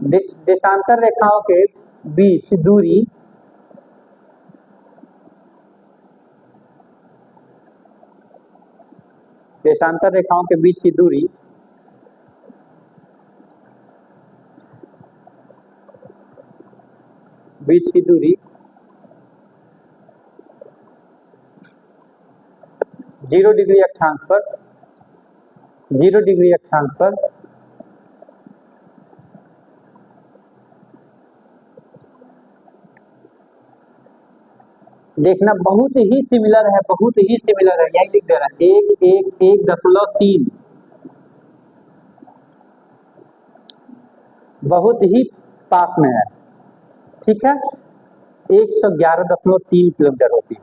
देशांतर रेखाओं के बीच दूरी देशांतर रेखाओं के बीच की दूरी बीच की दूरी 0 डिग्री अक्षांश पर 0 डिग्री अक्षांश पर देखना बहुत ही सिमिलर है, बहुत ही सिमिलर है, यही लिख दे रहा है 1.1.3 बहुत ही पास में है, ठीक है। 111.3 किलोमीटर होती है,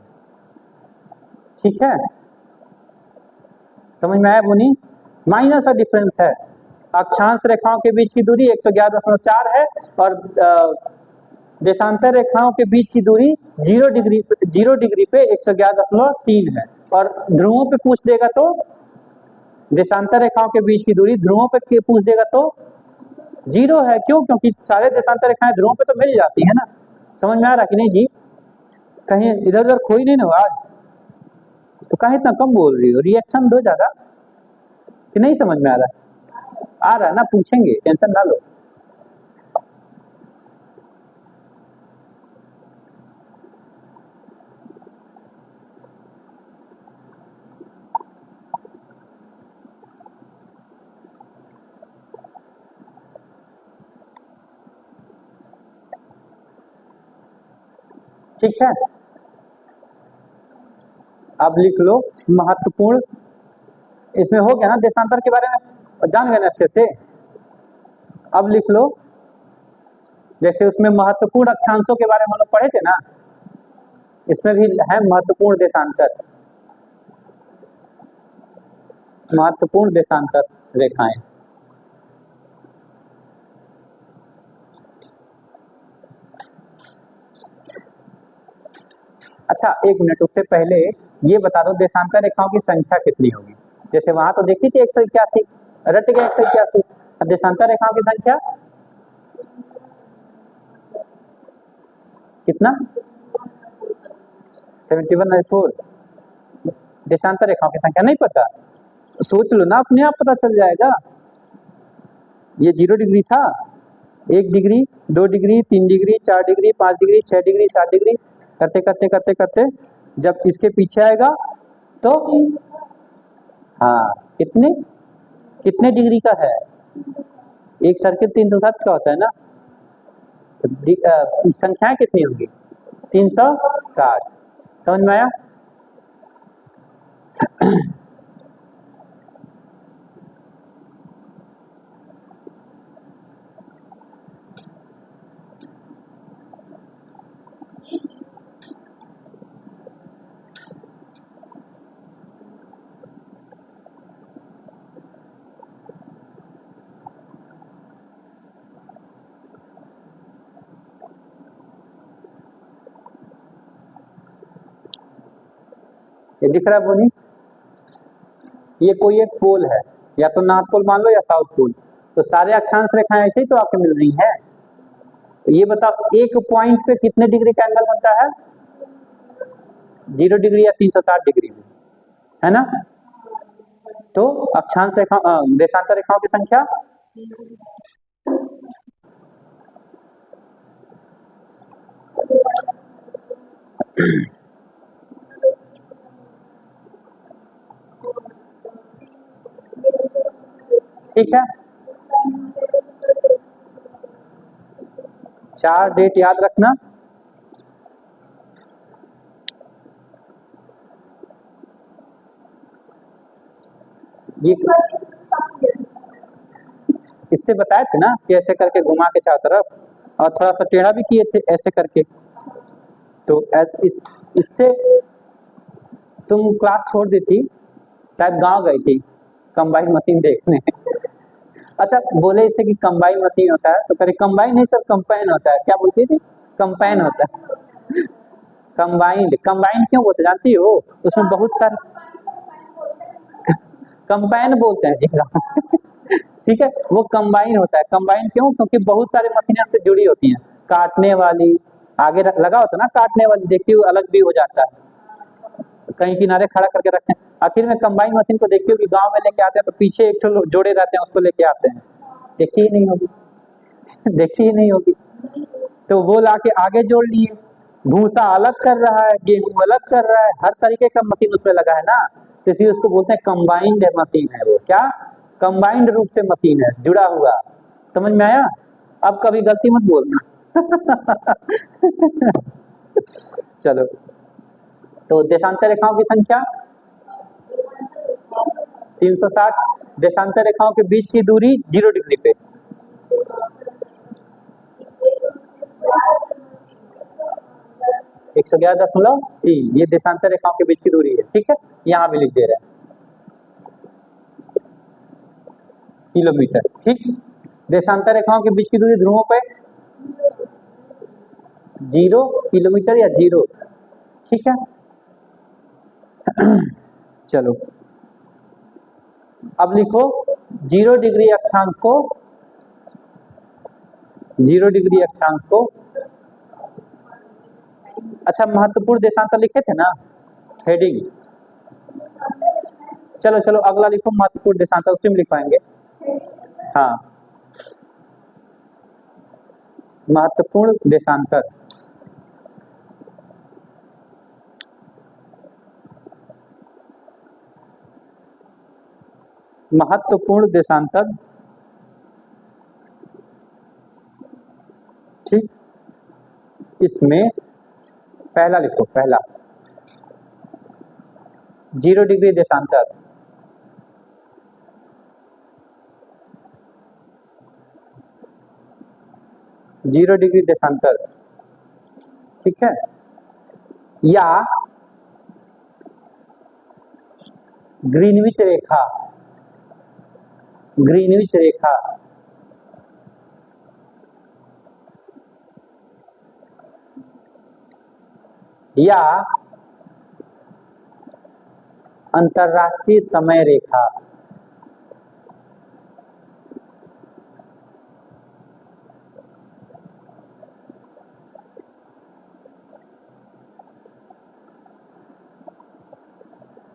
ठीक है, समझ में आया मुनि। माइनस का डिफरेंस है, अक्षांश रेखाओं के बीच की दूरी 111.4 है और देशांतर रेखाओं के बीच की दूरी 0 डिग्री पे 111.3 है। और ध्रुवों पे पूछ देगा तो देशांतर रेखाओं के बीच की दूरी ध्रुवों पे पूछ देगा तो 0 है। क्यों? क्योंकि सारे देशांतर रेखाएं ध्रुवों पे तो मिल जाती है ना। समझ में आ रहा कि नहीं जी? कहीं इधर उधर खोई नहीं ना हो आज, तो कहीं इतना कम बोल रही हो, रिएक्शन दो ज्यादा कि नहीं समझ में आ रहा? आ रहा है ना, पूछेंगे, टेंशन ना लो। ठीक है, अब लिख लो महत्वपूर्ण, इसमें हो गया ना देशांतर के बारे में जान गए ना अच्छे से। अब लिख लो जैसे उसमें महत्वपूर्ण अक्षांशों के बारे में हम लोग पढ़े थे ना, इसमें भी है महत्वपूर्ण देशांतर, महत्वपूर्ण देशांतर रेखाएं। अच्छा एक मिनट, उससे पहले ये बता दो देशांतर रेखाओं की संख्या कितनी होगी। जैसे वहां तो देखी थी 181, रट गया 181, अब देशांतर रेखाओं की संख्या कितना, 71/4। देशांतर रेखाओं की संख्या नहीं पता, सोच लो ना, अपने आप पता चल जाएगा। ये 0 डिग्री था, 1 degree 2 degree 3 degree 4 degree 5 degree 6 degree 7 degree करते करते करते करते जब इसके पीछे आएगा तो हाँ कितने कितने डिग्री का है, एक सर्किल 360 का होता है ना, तो संख्याएं कितनी होंगी 360। समझ में आया? ये दिख रहा है बोनी, ये कोई एक पोल है, या तो नॉर्थ पोल मान लो या साउथ पोल, तो सारे अक्षांश रेखाएं ऐसे ही तो आपको मिल रही हैं। तो ये बताओ एक पॉइंट पे कितने डिग्री का एंगल बनता है, 0 डिग्री या 360 डिग्री में, है ना। तो अक्षांश रेखा देशांतर रेखाओं की संख्या ठीक है, 4 डेट याद रखना। ये इससे बताए थे ना कि ऐसे करके घुमा के चारों तरफ, और थोड़ा सा टेढ़ा भी किए थे ऐसे करके। तो इससे तुम क्लास छोड़ दी थी, शायद गांव गई थी कंबाइन मशीन देखने। अच्छा बोले इससे कि कंबाइन मशीन होता है, तो करे कंबाइन नहीं सर कंपाइन होता है। क्या बोलती थी? कंपाइन होता है। कंबाइंड, कंबाइंड क्यों बोलते जानती हो? उसमें बहुत सारे कंबाइन बोलते हैं जी ठीक है, वो कंबाइन होता है। कंबाइन क्यों? क्योंकि बहुत सारे मशीनें से जुड़ी होती हैं। काटने वाली आगे लगा होता है ना, काटने वाली देखती हुई अलग भी हो जाता है, कहीं किनारे खड़ा करके रखते हैं। आखिर में कंबाइन मशीन को देखती हुई गांव में लेके आते हैं तो पीछे एक ठो जोड़े रहते हैं, उसको लेके आते हैं। देखी ही नहीं होगी देखी ही नहीं होगी। तो वो लाके आगे जोड़ लिए, भूसा अलग कर रहा है, गेहूं अलग कर रहा है, हर तरीके का मशीन उसमें लगा है ना, तो इसलिए उसको बोलते हैं कंबाइंड मशीन है। वो क्या कंबाइंड रूप से मशीन है, जुड़ा हुआ। समझ में आया? अब कभी गलती मत बोलना चलो, तो देशांतर रेखाओं की संख्या 360। देशांतर रेखाओं के बीच की दूरी 0 डिग्री पे। एक 111.3 ये देशांतर रेखाओं के बीच की दूरी है। ठीक है, यहाँ भी लिख दे रहे हैं किलोमीटर। ठीक, देशांतर रेखाओं के बीच की दूरी ध्रुवों पे 0 किलोमीटर या 0। ठीक है चलो, अब लिखो 0 डिग्री अक्षांश को, 0 डिग्री अक्षांश को, अच्छा महत्वपूर्ण देशांतर लिखे थे ना, हेडिंग। चलो चलो अगला लिखो महत्वपूर्ण देशांतर, उसी में लिखवाएंगे। हाँ, महत्वपूर्ण देशांतर। महत्वपूर्ण देशांतर। ठीक, इसमें पहला लिखो, पहला 0 डिग्री देशांतर। जीरो डिग्री देशांतर, ठीक है, या ग्रीनविच रेखा, ग्रीनविच रेखा, या अंतरराष्ट्रीय समय रेखा।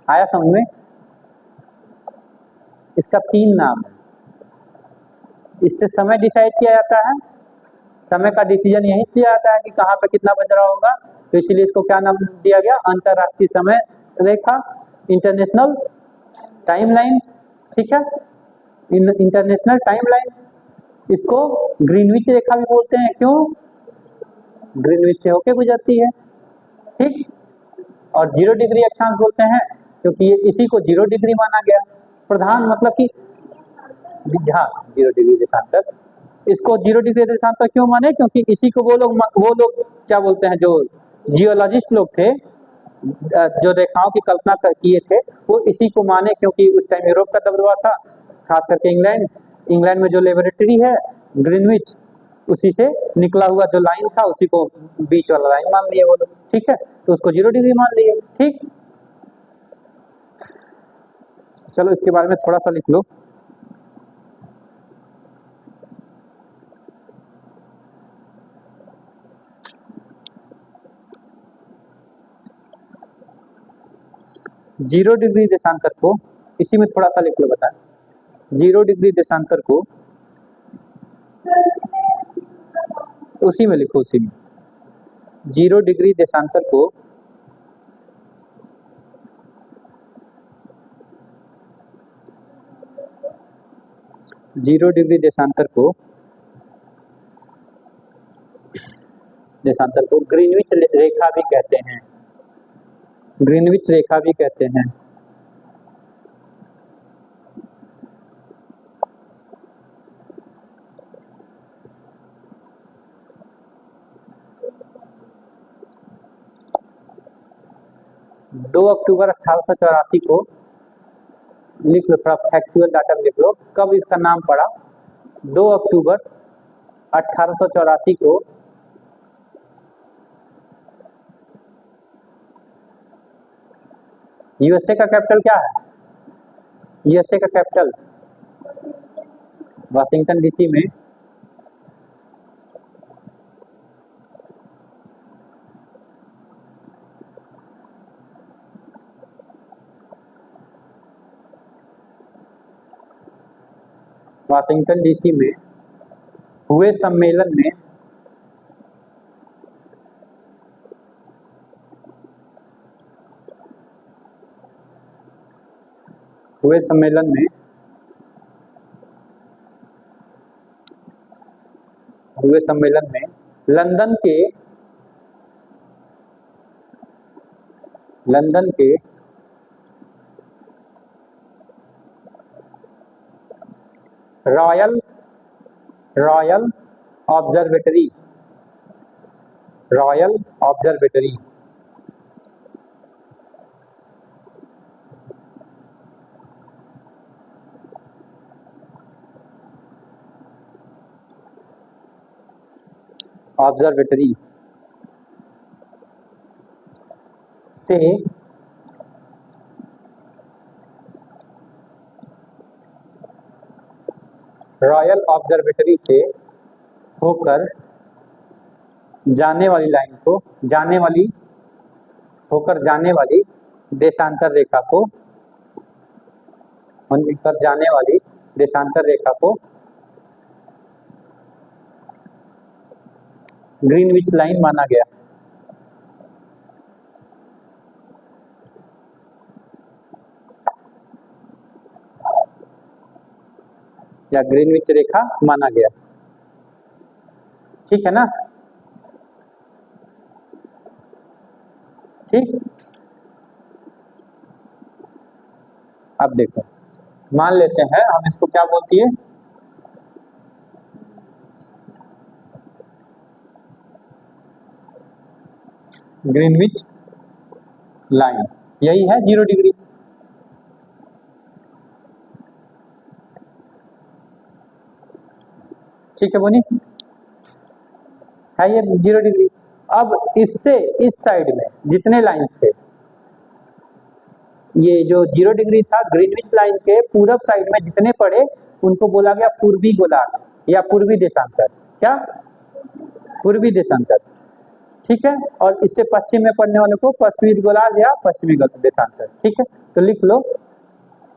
आया समझ में? इसका 3 नाम है। इससे समय डिसाइड किया जाता है, समय का डिसीजन यहीं से आता है कि कहाँ पे कितना बज रहा होगा, तो इसलिए इसको क्या नाम दिया गया? अंतरराष्ट्रीय समय रेखा, इंटरनेशनल टाइमलाइन। ठीक है, इंटरनेशनल टाइमलाइन। इसको ग्रीनविच रेखा भी बोलते हैं। क्यों? ग्रीनविच से होके गुजरती है। ठीक, और 0 डिग्री अक्षांश बोलते हैं क्योंकि ये इसी को 0 डिग्री माना गया। प्रधान मतलब कि हाँ 0 डिग्री देशांतर, इसको 0 डिग्री देशांतर क्यों माने? क्योंकि इसी को वो लोग क्या बोलते हैं, जो जियोलॉजिस्ट लोग थे, जो रेखाओं की कल्पना किए थे, वो इसी को माने क्योंकि उस टाइम यूरोप का दबदबा था, खास करके इंग्लैंड में जो लेबोरेटरी है ग्रीनविच, उसी से निकला हुआ जो लाइन था उसी को बीच वाला लाइन मान लिए वो लोग। ठीक है, तो उसको 0 डिग्री मान लिए। ठीक, चलो इसके बारे में थोड़ा सा लिख लो। जीरो डिग्री देशांतर को इसी में थोड़ा सा लिख लो, बता। 0 डिग्री देशांतर को उसी में लिखो, उसी में 0 डिग्री देशांतर को ग्रीनविच रेखा भी कहते हैं, ग्रीनविच रेखा भी कहते हैं। दो अक्टूबर 1884 को लिख लो, थोड़ा फैक्चुअल डाटा लिख लो, कब इसका नाम पड़ा। 2 अक्टूबर 1884 को यूएसए का कैपिटल क्या है? यूएसए का कैपिटल वाशिंगटन डीसी में वाशिंगटन डीसी में हुए सम्मेलन में हुए सम्मेलन में लंदन के रॉयल ऑब्जर्वेटरी से रॉयल ऑब्जर्वेटरी से होकर जाने वाली लाइन को होकर जाने वाली देशांतर रेखा को ग्रीनविच लाइन माना गया। या ग्रीनविच रेखा माना गया, ठीक है ना? ठीक, अब देखो, मान लेते हैं हम इसको क्या बोलती है, ग्रीनविच लाइन, यही है 0 डिग्री। ठीक है बोनी, है ये 0 डिग्री। अब इससे इस साइड में जितने लाइन थे, ये जो 0 डिग्री था ग्रीनविच लाइन के पूरब साइड में जितने पड़े उनको बोला गया पूर्वी गोलार्ध या पूर्वी देशांतर। क्या? पूर्वी देशांतर, ठीक है। और इससे पश्चिम में पड़ने वाले को पश्चिमी गोलार्ध या पश्चिमी देशांतर, ठीक है। तो लिख लो,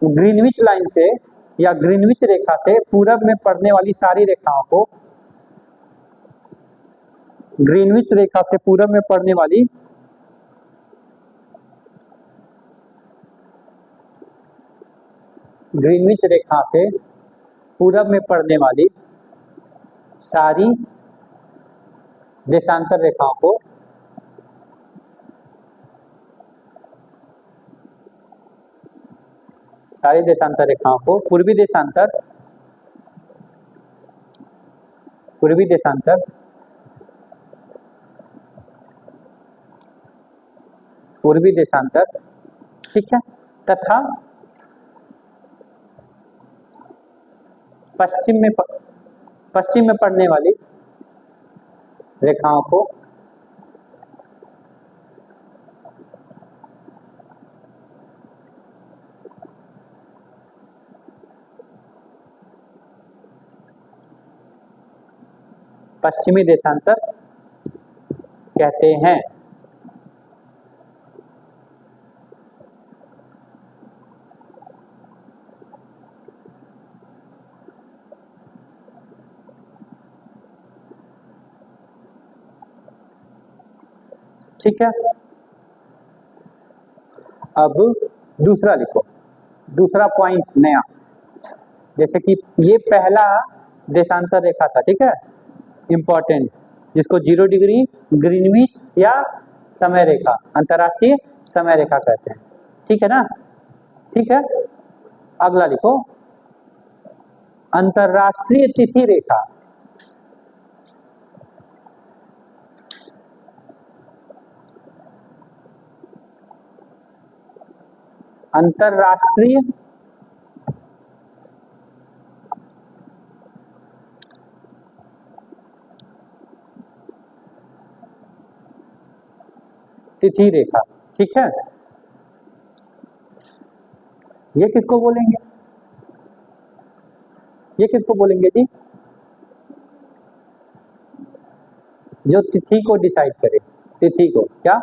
ग्रीनविच लाइन से या ग्रीनविच रेखा से पूरब में पड़ने वाली सारी रेखाओं को, ग्रीनविच रेखा से पूरब में पड़ने वाली ग्रीनविच रेखा से पूरब में पड़ने वाली सारी देशांतर रेखाओं को पूर्वी देशांतर, ठीक है, तथा पश्चिम में पड़ने वाली रेखाओं को पश्चिमी देशांतर कहते हैं। ठीक है, अब दूसरा लिखो, दूसरा पॉइंट नया, जैसे कि ये पहला देशांतर रेखा था, ठीक है, इंपॉर्टेंट, जिसको 0 डिग्री ग्रीनविच या समय रेखा, अंतरराष्ट्रीय समय रेखा कहते हैं, ठीक है ना? ठीक है, अगला लिखो, अंतरराष्ट्रीय तिथि रेखा। अंतरराष्ट्रीय तिथि रेखा, ठीक है। ये किसको बोलेंगे? ये किसको बोलेंगे जी? जो तिथि को डिसाइड करे, तिथि को, क्या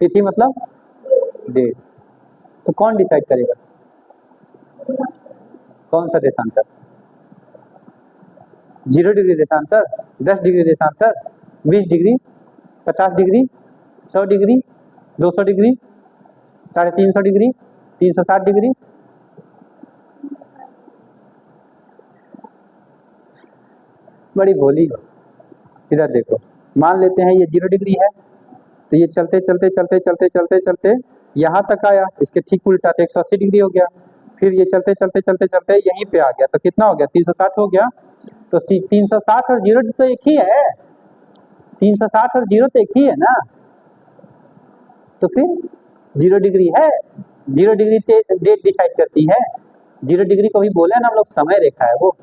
तिथि मतलब डेट। तो कौन डिसाइड करेगा? कौन सा देशांतर? 0 डिग्री देशांतर, 10 डिग्री देशांतर, 20 degree, 50 degree, 100 degree, 200 degree, 350 degree, 360 degree. बड़ी भोली हो। इधर देखो, मान लेते हैं ये 0 डिग्री है, तो ये चलते चलते चलते चलते चलते चलते यहाँ तक आया, इसके ठीक उल्टा तो 180 डिग्री हो गया। फिर ये चलते चलते चलते चलते यहीं पे आ गया, तो कितना हो गया? 360 हो गया। तो 360 और 0 तो एक ही है, 360 और 0 तो एक ही है ना। तो फिर 0 डिग्री है, 0 डिग्री डेट डिसाइड करती है। 0 डिग्री को भी बोले ना हम लोग, समय रेखा है वो।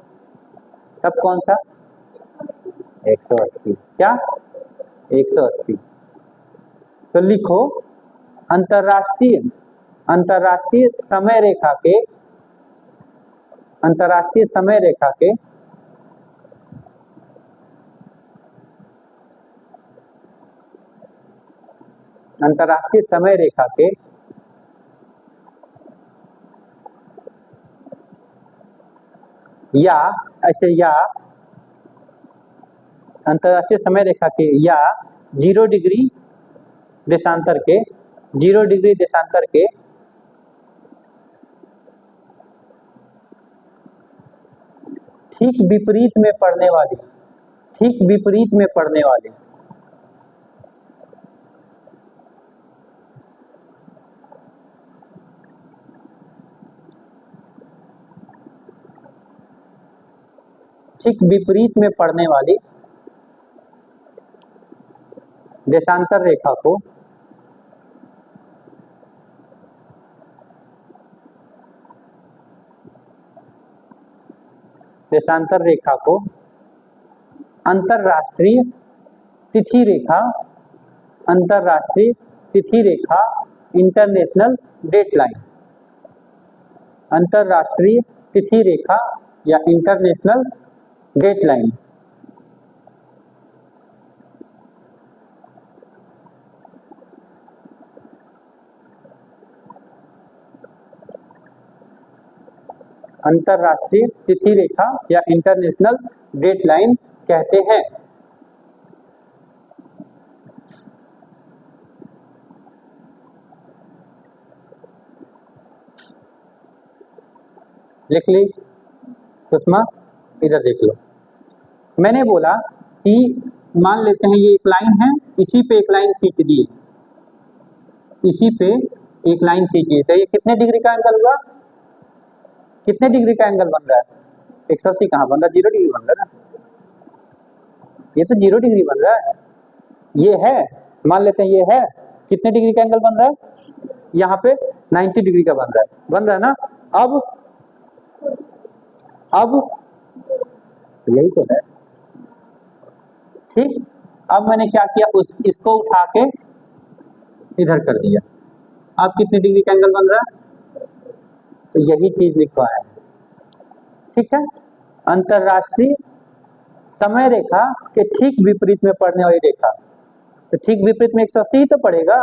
तब कौन सा? 180। क्या? 180। तो लिखो, अंतरराष्ट्रीय अंतरराष्ट्रीय समय रेखा के अंतरराष्ट्रीय समय रेखा के अंतरराष्ट्रीय समय रेखा के या ऐसे, या अंतरराष्ट्रीय समय रेखा के या 0 डिग्री देशांतर के 0 डिग्री देशांतर के ठीक विपरीत में पड़ने वाली, ठीक विपरीत में पड़ने वाली ठीक विपरीत में पड़ने वाली देशांतर रेखा को देशांतर रेखा को अंतरराष्ट्रीय तिथि रेखा, अंतरराष्ट्रीय तिथि रेखा, इंटरनेशनल डेटलाइन, अंतरराष्ट्रीय तिथि रेखा या इंटरनेशनल डेटलाइन। अंतरराष्ट्रीय तिथि रेखा या इंटरनेशनल डेटलाइन कहते हैं। लिख ली सुषमा? इधर देख लो, मैंने बोला कि मान लेते हैं ये एक लाइन है, इसी पे एक लाइन खींच दी, इसी पे एक लाइन खींची, तो ये कितने डिग्री का एंगल हुआ? कितने डिग्री का एंगल बन रहा है? 180 कहाँ बन रहा है? 0 डिग्री बन रहा है ना, ये तो 0 डिग्री बन रहा है। ये है, मान लेते हैं ये है, कितने डिग्री का एंगल बन रहा है? यहाँ पे 90 डिग्री का बन रहा है ना। अब यही तो है, ठीक। अब मैंने क्या किया, इसको उठा के इधर कर दिया। अब कितने डिग्री का एंगल बन रहा है? तो यही चीज लिखवा है, ठीक है। अंतरराष्ट्रीय समय रेखा के ठीक विपरीत में पड़ने वाली रेखा, तो ठीक विपरीत में 180 ही तो पड़ेगा।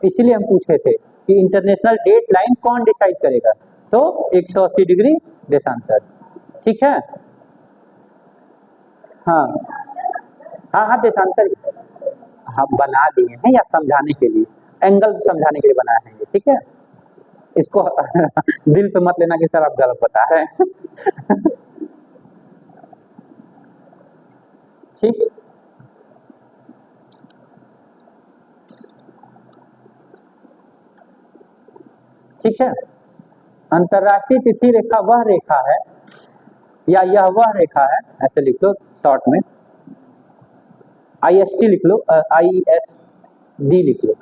इसीलिए हम पूछे थे कि इंटरनेशनल डेट लाइन कौन डिसाइड करेगा, तो 180 डिग्री देशांतर, ठीक है। हाँ हाँ हाँ, देशांतर हाँ बना दिए हैं, या समझाने के लिए, एंगल समझाने के लिए बनाए हैं ये, ठीक है। इसको दिल पे मत लेना कि सर आप गलत बता रहे हैं। ठीक, ठीक है। अंतरराष्ट्रीय तिथि रेखा वह रेखा है, या यह वह रेखा है, ऐसे लिख लो शॉर्ट में, IST लिख लो, ISD लिख लो,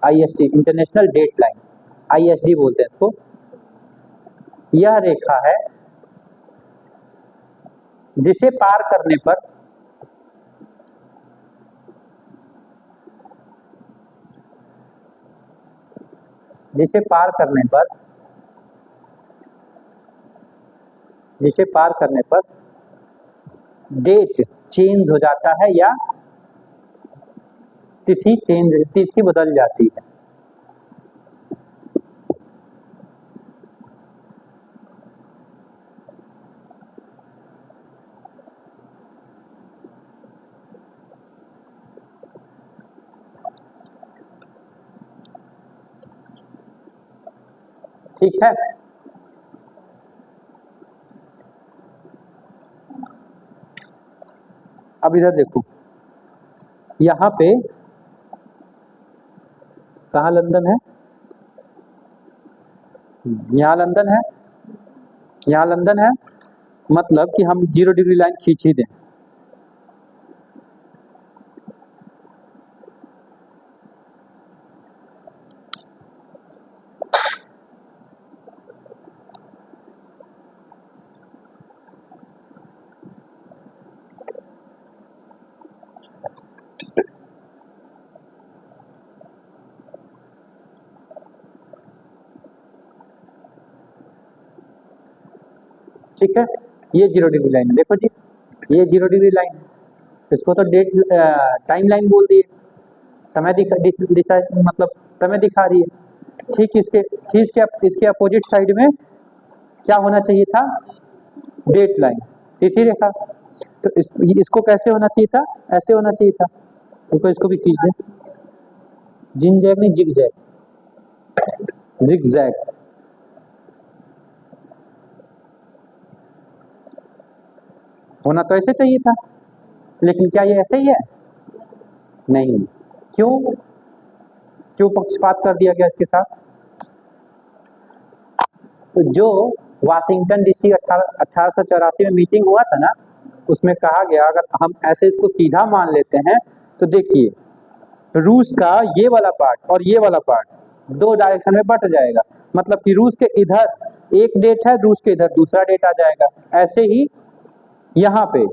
ISD international date line, ISD बोलते हैं इसको। यह रेखा है जिसे पार करने पर जिसे पार करने पर डेट चेंज हो जाता है या तिथि बदल जाती है। ठीक है, अब इधर देखो, यहाँ पे कहाँ लंदन है, यहाँ लंदन है, यहाँ लंदन है, मतलब कि हम 0 डिग्री लाइन खींच ही दें। ठीक है, ये 0 डिग्री लाइन है, देखो जी ये 0 डिग्री लाइन है, इसको तो डेट टाइम लाइन बोल दिए, समय दिशा मतलब समय दिखा रही है। ठीक इसके अपोजिट साइड में क्या होना चाहिए था, डेट लाइन, तिथि रेखा। तो इसको कैसे होना चाहिए था, ऐसे होना चाहिए था, तो इसको भी खींच दें, जिन जैग नहीं जिग जैग, जिग जैग। होना तो ऐसे चाहिए था, लेकिन क्या ये ऐसे ही है, नहीं। क्यों पक्षपात कर दिया गया इसके साथ। तो जो वाशिंगटन डीसी 1884 में मीटिंग हुआ था ना, उसमें कहा गया अगर हम ऐसे इसको सीधा मान लेते हैं तो देखिए रूस का ये वाला पार्ट और ये वाला पार्ट 2 डायरेक्शन में बट जाएगा, मतलब कि रूस के इधर एक डेट है, रूस के इधर दूसरा डेट आ जाएगा। ऐसे ही यहाँ पे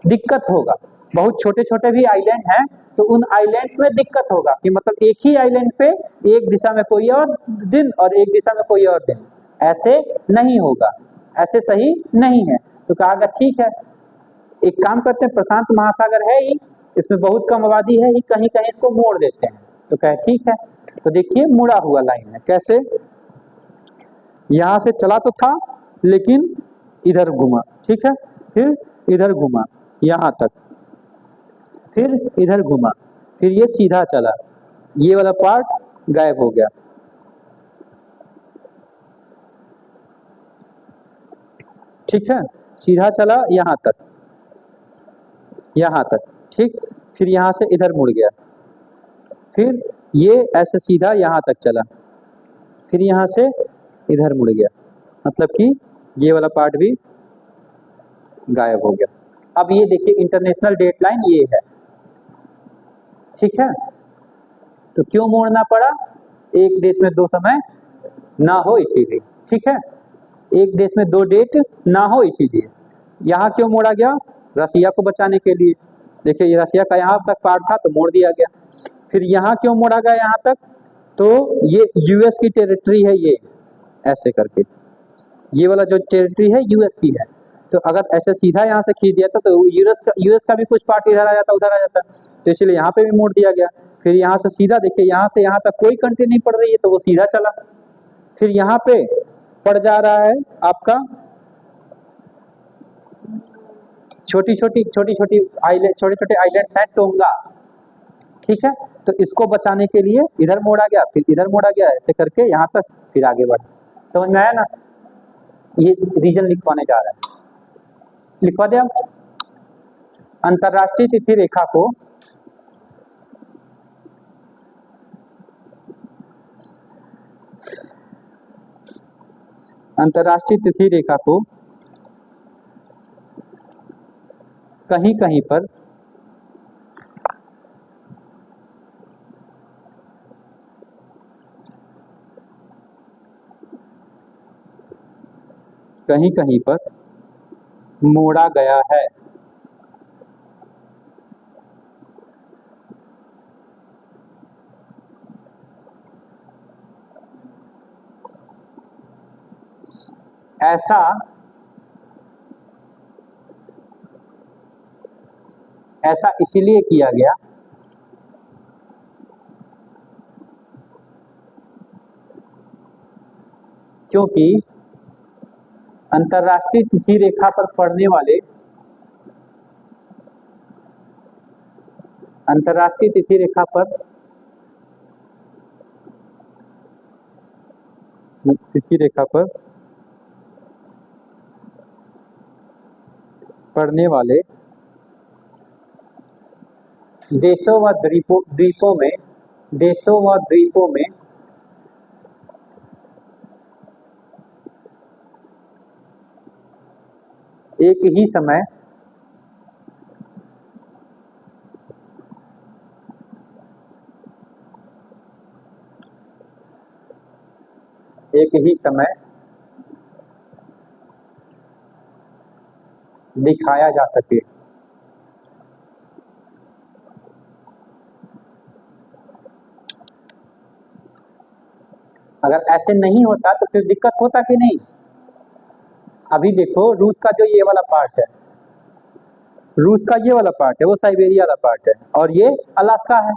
दिक्कत होगा, बहुत छोटे छोटे भी आइलैंड हैं तो उन आइलैंड्स में दिक्कत होगा कि मतलब एक ही आइलैंड पे एक दिशा में कोई और दिन और एक दिशा में कोई और दिन, ऐसे नहीं होगा, ऐसे सही नहीं है। तो कहा गया ठीक है, एक काम करते हैं, प्रशांत महासागर है ही, इसमें बहुत कम आबादी है ही, कहीं कहीं इसको मोड़ देते हैं। तो कहे ठीक है, तो देखिए मुड़ा हुआ लाइन है, कैसे, यहां से चला तो था लेकिन इधर घुमा, ठीक है, फिर इधर घुमा यहां तक, फिर इधर घुमा, फिर ये सीधा चला, ये वाला पार्ट गायब हो गया, ठीक है, सीधा चला यहां तक, ठीक, फिर यहां से इधर मुड़ गया, फिर ये ऐसे सीधा यहां तक चला, फिर यहां से इधर मुड़ गया, मतलब कि ये वाला पार्ट भी गायब हो गया। अब ये देखिए इंटरनेशनल डेट लाइन ये है, ठीक है, तो क्यों मोड़ना पड़ा, एक देश में 2 समय ना हो इसीलिए, ठीक है, एक देश में 2 डेट ना हो इसीलिए। यहाँ क्यों मोड़ा गया, रसिया को बचाने के लिए, देखिए ये रसिया का यहाँ तक पार्ट था तो मोड़ दिया गया। फिर यहाँ क्यों मोड़ा गया यहाँ तक, तो ये यूएस की टेरिटरी है, ये ऐसे करके ये वाला जो टेरिटरी है यूएस की है, तो अगर ऐसे सीधा यहाँ से खींच दिया था तो यूएस का भी कुछ पार्ट इधर आ जाता उधर आ जाता, तो इसलिए यहाँ पे भी मोड़ दिया गया। फिर यहाँ से सीधा देखिए यहाँ से यहाँ तक कोई कंट्री नहीं पड़ रही है तो वो सीधा चला, फिर यहाँ पे पड़ जा रहा है आपका छोटे छोटे आइलैंड्स हैं टोंगा, ठीक है, तो इसको बचाने के लिए इधर मोड़ा गया, फिर इधर मोड़ा गया, ऐसे करके यहाँ तक फिर आगे बढ़ा। समझ में आया ना, ये रीजन लिखवाने जा रहा है, लिखवा दे। अब अंतरराष्ट्रीय तिथि रेखा को कहीं कहीं पर मोड़ा गया है, ऐसा ऐसा इसीलिए किया गया क्योंकि अंतर्राष्ट्रीय तिथि रेखा पर पड़ने वाले अंतर्राष्ट्रीय तिथि रेखा पर पड़ने वाले देशों व द्वीपों में एक ही समय दिखाया जा सके। अगर ऐसे नहीं होता तो फिर दिक्कत होता कि नहीं। अभी देखो रूस का जो ये वाला पार्ट है, रूस का ये वाला पार्ट है वो साइबेरिया वाला पार्ट है और ये अलास्का है।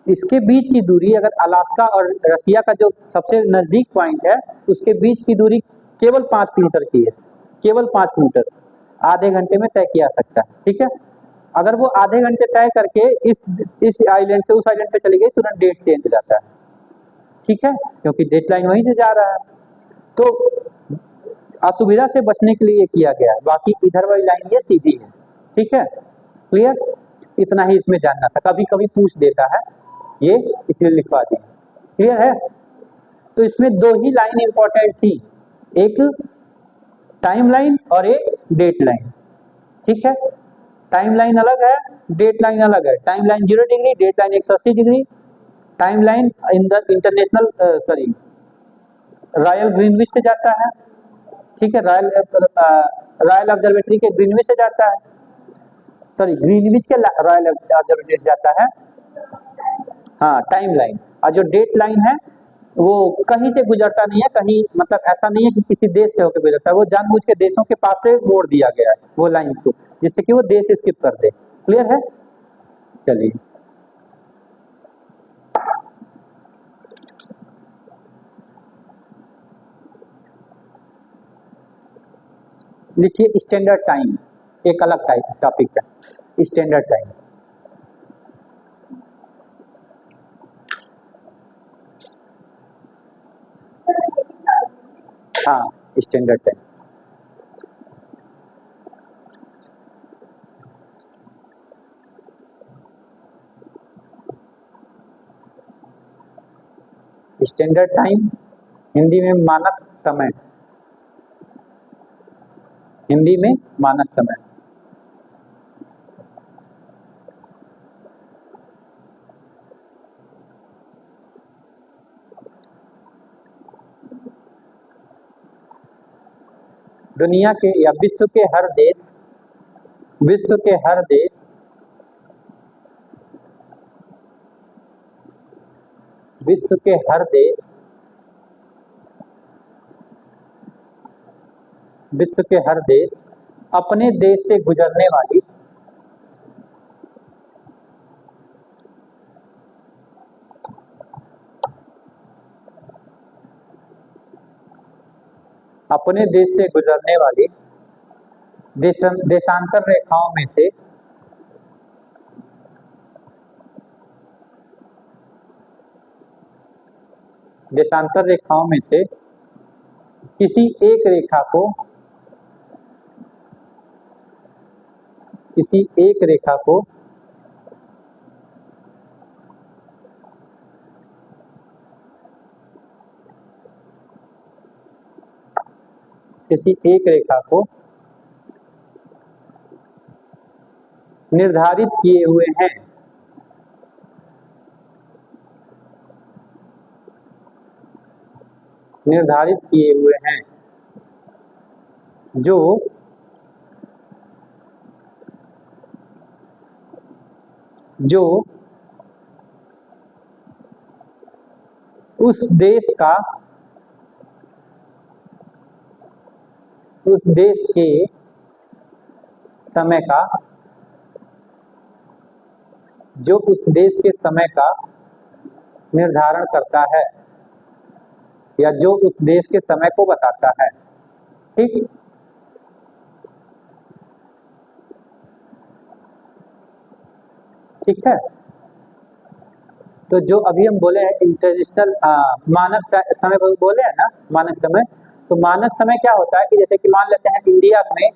इसके बीच की दूरी अगर अलास्का और रसिया का जो सबसे नजदीक पॉइंट है उसके बीच की दूरी केवल 5 मीटर की है, केवल 5 मीटर, आधे घंटे में तय किया जा सकता है। ठीक है, अगर वो आधे घंटे तय करके इस आइलैंड से उस आइलैंड पे चली गई तुरंत डेट चेंज हो जाता है। ठीक है, क्योंकि डेडलाइन वहीं से जा रहा है। तो असुविधा से बचने के लिए ये किया गया है, बाकी इधर वाली लाइन ये सीधी है। ठीक है, क्लियर, इतना ही इसमें जानना था। कभी कभी पूछ देता है ये, इसलिए लिखवा दी। क्लियर है। तो इसमें 2 ही लाइन इंपॉर्टेंट थी, एक टाइम लाइन और एक डेट लाइन। ठीक है, टाइम लाइन अलग है, डेट लाइन अलग है। टाइम लाइन 0 डिग्री, डेट लाइन 180 डिग्री। Time line in the international royal Greenwich से जाता है। ठीक है, रॉयल ऑब्जर्वेटरी के ग्रीनविच से जाता है, सॉरी ग्रीनविच के रॉयल ऑब्जर्वेटरी से जाता है। हाँ, टाइम लाइन। और जो डेट लाइन है वो कहीं से गुजरता नहीं है, कहीं मतलब ऐसा नहीं है कि किसी देश से होकर गुजरता है, वो जानबूझ के देशों के पास से मोड़ दिया गया है वो लाइन को, जिससे कि वो देश स्किप कर दे। क्लियर है। चलिए लिखिए स्टैंडर्ड टाइम, एक अलग टॉपिक है स्टैंडर्ड टाइम। हाँ, standard time. Standard time Hindi में मानक समय, हिंदी में मानक समय। दुनिया के या विश्व के हर देश विश्व के हर देश विश्व के हर देश विश्व के हर देश अपने देश से गुजरने वाली अपने देश से गुजरने वाली देशांतर रेखाओं में से किसी एक रेखा को किसी एक रेखा को निर्धारित किए हुए हैं। निर्धारित किए हुए हैं जो उस देश के समय का जो उस देश के समय का निर्धारण करता है या जो उस देश के समय को बताता है। ठीक, ठीक है। तो जो अभी हम बोले हैं इंटरनेशनल मानक समय बोले हैं ना, मानक समय, तो मानक समय क्या होता है कि जैसे कि मान लेते हैं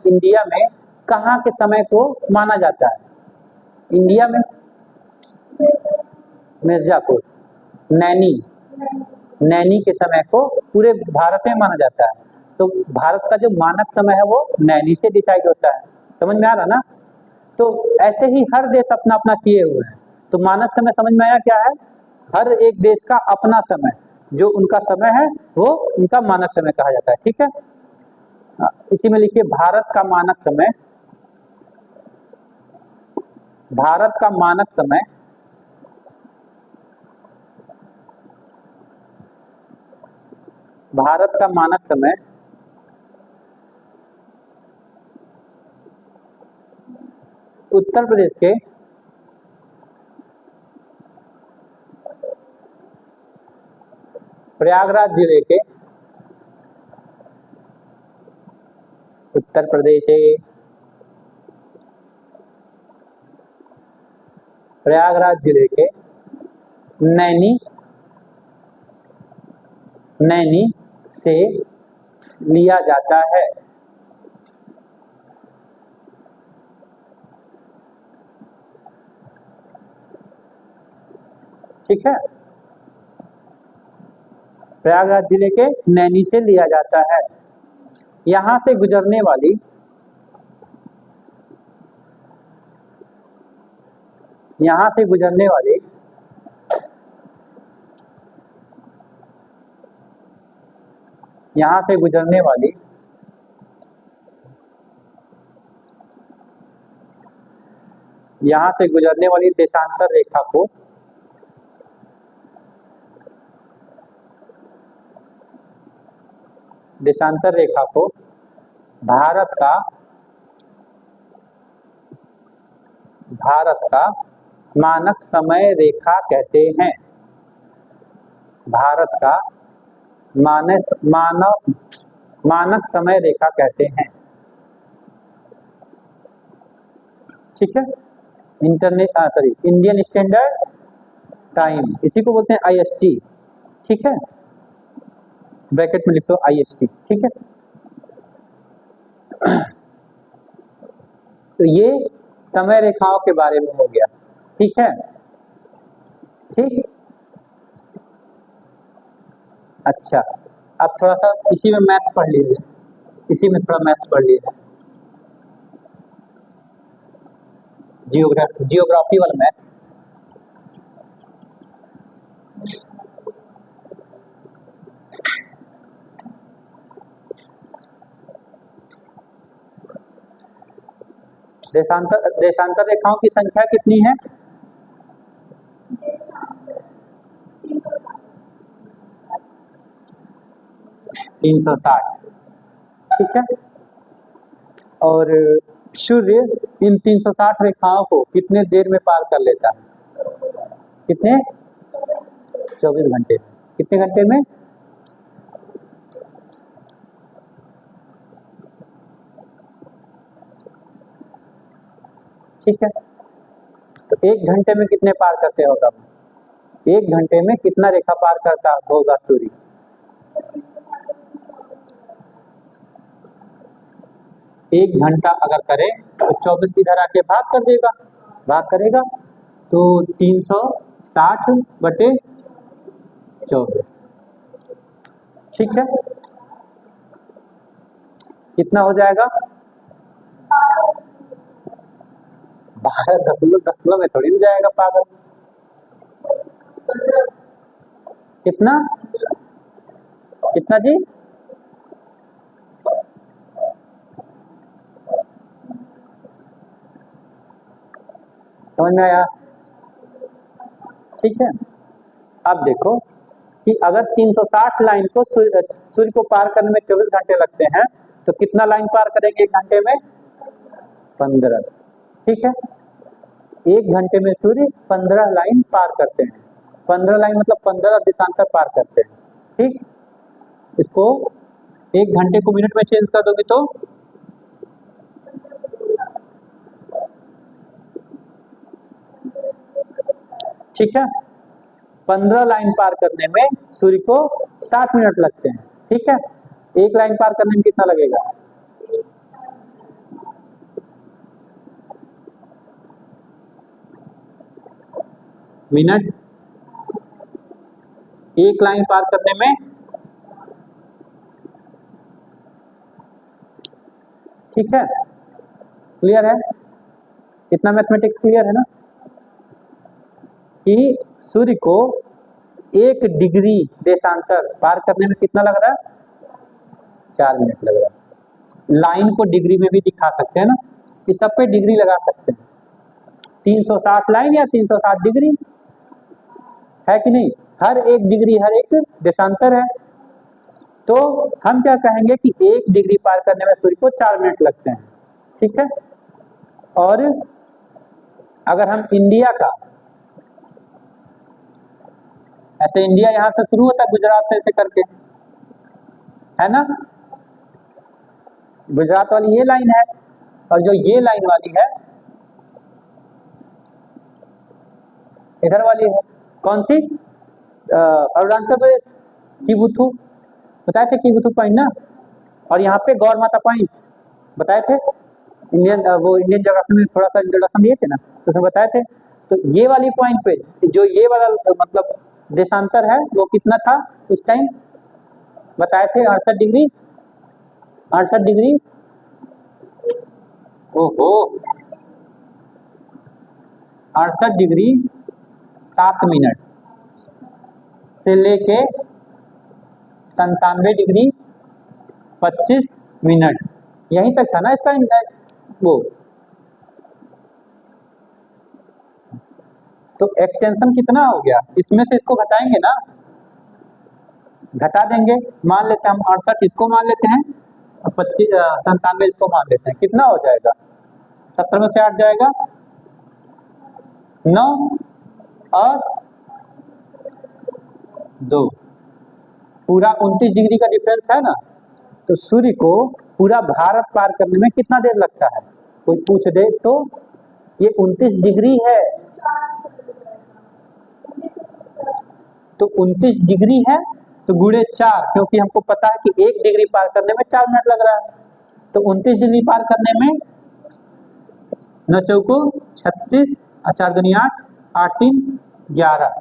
इंडिया में कहाँ के समय को माना जाता है? इंडिया में मिर्जापुर, नैनी के समय को पूरे भारत में माना जाता है। तो भारत का जो मानक समय है वो नैनी से डिसाइड होता है। समझ में आ रहा ना? तो ऐसे ही हर देश अपना अपना किए हुए हैं। तो मानक समय समझ में आया क्या है? हर एक देश का अपना समय, जो उनका समय है वो उनका मानक समय कहा जाता है। ठीक है, इसी में लिखिए भारत का मानक समय। भारत का मानक समय उत्तर प्रदेश के प्रयागराज जिले के उत्तर प्रदेश प्रयागराज जिले के नैनी से लिया जाता है। ठीक है, प्रयागराज जिले के नैनी से लिया जाता है। यहां से गुजरने वाली देशांतर रेखा को भारत का मानक समय रेखा कहते हैं। भारत का मानक समय रेखा कहते हैं। ठीक है, इंडियन स्टैंडर्ड टाइम, इसी को बोलते हैं IST। ठीक है, ब्रैकेट में लिख दो IST। ठीक है, तो ये समय रेखाओं के बारे में हो गया। ठीक है, ठीक, अच्छा, अब थोड़ा सा इसी में मैथ्स पढ़ लीजिए, जियोग्राफी वाला मैथ्स। देशांतर रेखाओं की संख्या कितनी है? 360। ठीक है, और सूर्य इन 360 रेखाओं को कितने देर में पार कर लेता है? कितने? 24 घंटे। कितने घंटे में? ठीक है, तो 1 घंटे में कितने पार करते होगा? 1 घंटे में कितना रेखा पार करता होगा सूर्य? 1 घंटा अगर करे तो 24 इधर आके भाग करेगा, तो 360/24। ठीक है, कितना हो जाएगा? 12 में थोड़ी हो जाएगा पागल। कितना जी? समझ में आया? ठीक है, अब देखो कि अगर 360 लाइन को सूर्य को पार करने में 24 घंटे लगते हैं, तो कितना लाइन पार करेंगे 1 घंटे में? 15। ठीक है, 1 घंटे में सूर्य 15 लाइन पार करते हैं। 15 लाइन मतलब 15 देशांतर पार करते हैं। ठीक, इसको 1 घंटे को मिनट में चेंज कर दोगे तो ठीक है, 15 लाइन पार करने में सूर्य को 60 मिनट लगते हैं। ठीक है, 1 लाइन पार करने में कितना लगेगा? मिनट। 1 लाइन पार करने में, ठीक है, क्लियर है? इतना मैथमेटिक्स क्लियर है ना कि सूर्य को 1 डिग्री देशांतर पार करने में कितना लग रहा है? 4 मिनट लग रहा है। लाइन को डिग्री में भी दिखा सकते हैं ना, इस सब पे डिग्री लगा सकते हैं। 360 लाइन या 360 डिग्री है कि नहीं? हर एक डिग्री हर एक देशांतर है। तो हम क्या कहेंगे कि 1 डिग्री पार करने में सूर्य को 4 मिनट लगते हैं। ठीक है, और अगर हम इंडिया का, ऐसे इंडिया यहां से शुरू होता है गुजरात से ऐसे करके, है ना? गुजरात वाली ये लाइन है, और जो ये लाइन वाली है इधर वाली है, कौन सी? अरुणाचल प्रदेश कीबुथु, बताए थे कीबुथु पॉइंट ना, और यहाँ पे गौर माता पॉइंट बताए थे। इंडियन ज्योग्राफी में थोड़ा सा इंट्रोडक्शन दिए थे ना, तो उसमें बताए थे। तो ये वाली पॉइंट पे जो ये वाला मतलब देशांतर है वो कितना था उस टाइम? बताए थे 68 डिग्री। 68 डिग्री, ओहो, 68 डिग्री 7 मिनट से लेके 97 डिग्री 25 मिनट, यहीं तक था ना इसका वो। तो एक्सटेंशन कितना हो गया? इसमें से इसको घटाएंगे ना, घटा देंगे। मान लेते हैं हम 68 इसको मान लेते हैं, 97 इसको मान लेते हैं। कितना हो जाएगा? 70 में से 8 जाएगा 9 और 2, पूरा 29 डिग्री का डिफरेंस है ना। तो सूर्य को पूरा भारत पार करने में कितना देर लगता है? कोई पूछ दे तो ये 29 डिग्री है, तो 29 डिग्री है तो गुणे 4, क्योंकि हमको पता है कि 1 डिग्री पार करने में 4 मिनट लग रहा है। तो 29 डिग्री पार करने में 9 चौको 36, 4 दूनी 8, 8 3 11,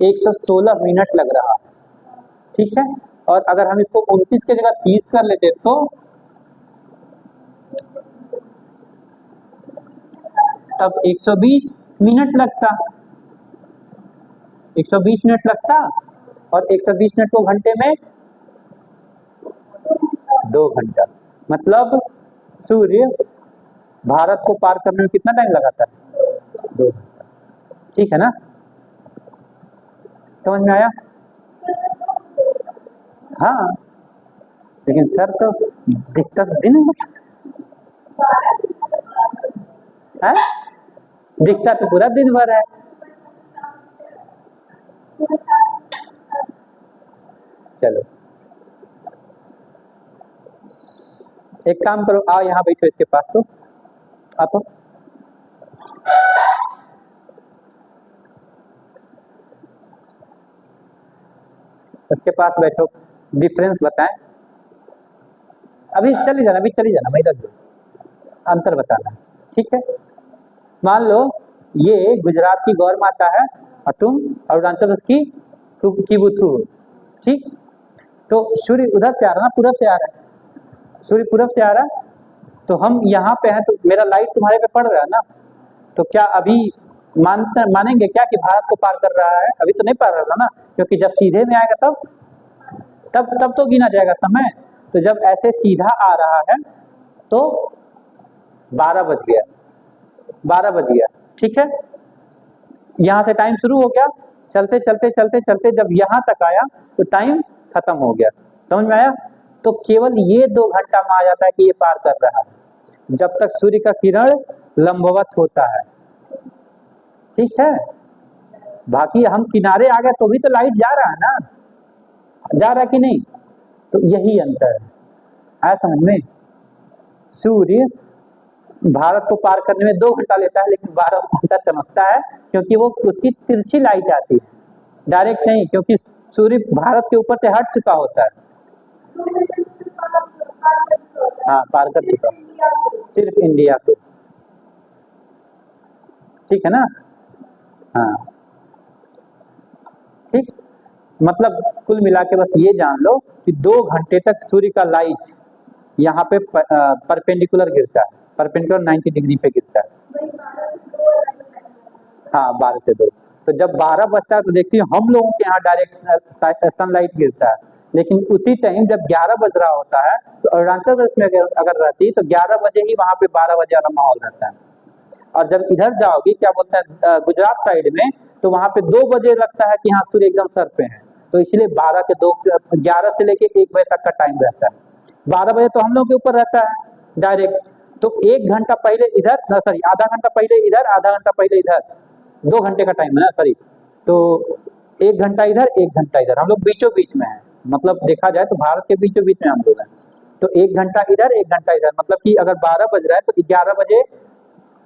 116 मिनट लग रहा है। ठीक है, और अगर हम इसको 29 के जगह 30 कर लेते तो तब 120 मिनट लगता, 120 मिनट लगता, और 120 मिनट को घंटे में 2 घंटा। मतलब सूर्य भारत को पार करने में कितना टाइम लगाता है? 2 घंटा। ठीक है ना, समझ में आया? हाँ, लेकिन सर तो दिखता दिन है, दिखता तो पूरा दिन भर है। चलो एक काम करो, आओ यहाँ बैठो इसके पास, तो आप इसके पास बैठो, डिफरेंस बताएं। अभी चली जाना, अभी चली जाना, मैं रख दो, अंतर बताना। ठीक है, मान लो ये गुजरात की गौर माता है और तुम अरुणाचल की कीबुथु हो। ठीक, तो सूर्य उधर से आ रहा है ना, पूरब से आ रहा है, सूर्य पूरब से आ रहा है, तो हम यहाँ पे हैं, तो मेरा लाइट तुम्हारे पे पड़ रहा है ना। तो क्या अभी मानेंगे क्या कि भारत को पार कर रहा है? अभी तो नहीं पार रहा ना, क्योंकि जब सीधे में आएगा तब तो गिना जाएगा समय। तो जब ऐसे सीधा आ रहा है तो 12 बज गया, 12 बज गया। ठीक है, यहाँ से टाइम शुरू हो गया, चलते चलते चलते चलते जब यहाँ तक आया तो टाइम खत्म हो गया। समझ में आया? तो केवल ये 2 घंटा में आ जाता है कि ये पार कर रहा है। जब तक सूर्य का किरण लंबवत होता है, ठीक है। बाकी हम किनारे आ गए तो भी तो लाइट जा रहा है ना, जा रहा है कि नहीं? तो यही अंतर है समझ में। सूर्य भारत को पार करने में 2 घंटा लेता है, लेकिन 12 घंटा चमकता है, क्योंकि वो उसकी तिरछी लाइट आती है, डायरेक्ट नहीं, क्योंकि सूर्य भारत के ऊपर से हट चुका होता है। हाँ, पार कर चुका, सिर्फ इंडिया को, ठीक है ना। हाँ ठीक, मतलब कुल मिला के बस ये जान लो कि 2 घंटे तक सूर्य का लाइट यहाँ पे परपेंडिकुलर गिरता है, परपेंडिकुलर 90 डिग्री पे गिरता है। हाँ, 12 से 2। तो जब 12 बजता है तो देखती हूँ हम लोगों के यहाँ डायरेक्ट सनलाइट गिरता है, लेकिन उसी टाइम जब 11 बज रहा होता है तो अरुणाचल प्रदेश में अगर रहती तो 11 बजे ही वहाँ पे 12 बजे वाला माहौल रहता है। और जब इधर जाओगी, क्या बोलते हैं, गुजरात साइड में, तो वहाँ पे 2 बजे लगता है कि हाँ सूर्य एकदम सर पे है। तो इसलिए 11 से लेके 1 बजे तक का टाइम रहता है। 12 बजे तो हम लोग के ऊपर रहता है डायरेक्ट, तो 1 घंटा पहले इधर, सॉरी आधा घंटा पहले इधर, आधा घंटा पहले इधर, 2 घंटे का टाइम है ना, सॉरी। तो 1 घंटा इधर, 1 घंटा इधर, हम लोग बीचों बीच में है, मतलब देखा जाए तो भारत के बीचों बीच में हम लोग हैं। तो 1 घंटा इधर, 1 घंटा इधर, मतलब कि अगर 12 बज रहा है तो 11 बजे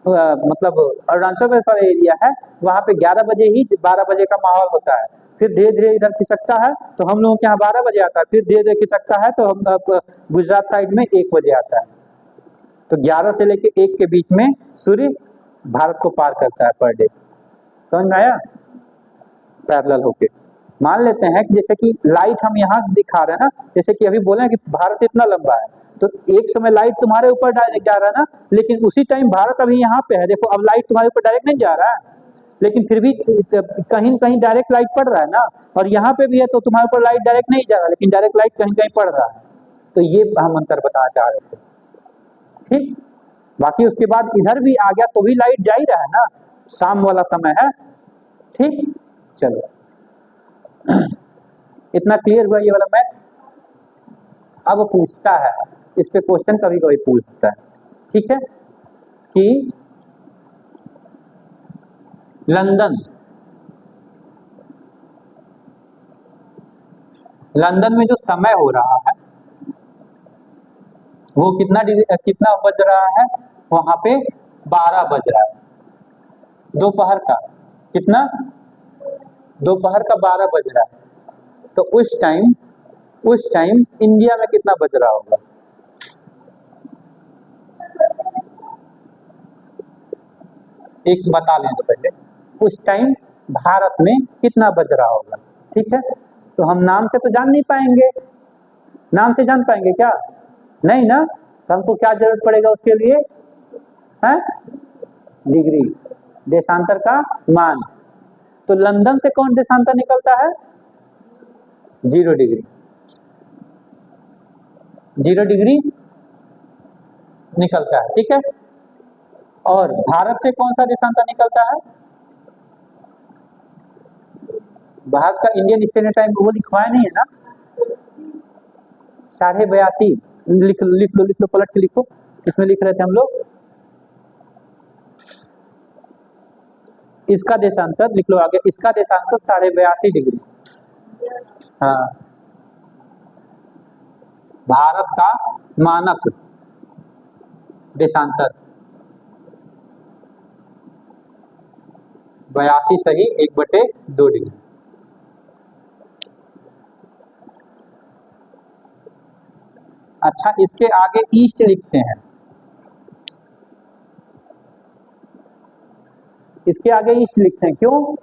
मतलब अरुणाचल प्रदेश वाला एरिया है, वहाँ पे 11 बजे ही 12 बजे का माहौल होता है। फिर धीरे धीरे इधर खिसकता है तो हम लोगों के यहाँ 12 बजे आता है, फिर धीरे धीरे खिसकता है तो हम गुजरात साइड में 1 बजे आता है। तो 11 से लेके 1 के बीच में सूर्य भारत को पार करता है पर डे। समझ में आया? पैरेलल होके मान लेते हैं कि जैसे कि लाइट हम यहाँ दिखा रहे हैं ना, जैसे कि अभी बोले कि भारत इतना लंबा है, तो एक समय लाइट तुम्हारे ऊपर डायरेक्ट जा रहा है ना, लेकिन उसी टाइम भारत अभी यहाँ पे है, देखो अब लाइट तुम्हारे ऊपर डायरेक्ट नहीं जा रहा है, लेकिन फिर भी कहीं कहीं डायरेक्ट लाइट पड़ रहा है ना। और यहाँ पे भी है तो तुम्हारे ऊपर लाइट डायरेक्ट नहीं जा रहा, लेकिन डायरेक्ट लाइट कहीं कहीं पड़ रहा है। तो ये हम अंतर बताना चाह रहे थे, ठीक। बाकी उसके बाद इधर भी आ गया तो भी लाइट जा ही रहा है ना, शाम वाला समय है, ठीक। चलो इतना क्लियर हुआ ये वाला मैथ। अब पूछता है, इस पे क्वेश्चन कभी कभी पूछता है, ठीक है, कि लंदन में जो समय हो रहा है वो कितना बज रहा है? वहां पे 12 बज रहा है, दोपहर का कितना? दोपहर का 12 बज रहा है। तो उस टाइम इंडिया में कितना बज रहा होगा? एक बता लें तो पहले, उस टाइम भारत में कितना बज रहा होगा, ठीक है। तो हम नाम से तो जान नहीं पाएंगे, नाम से जान पाएंगे क्या? नहीं ना। तो हमको क्या जरूरत पड़ेगा उसके लिए? है डिग्री, देशांतर का मान। तो लंदन से कौन देशांतर निकलता है? 0 डिग्री, 0 डिग्री निकलता है, ठीक है। और भारत से कौन सा देशांतर निकलता है? भारत का इंडियन स्टैंडर्ड टाइम वो लिखवाया नहीं है ना, 82.5। लिख लो पलट के लिखो, किसमें लिख रहे थे हम लोग? इसका देशांतर लिख लो आगे, इसका देशांतर 82.5 डिग्री। हाँ, भारत का मानक देशांतर 82 सही 1/2 डिग्री। अच्छा, इसके आगे ईस्ट लिखते हैं, इसके आगे ईस्ट लिखते हैं, क्यों?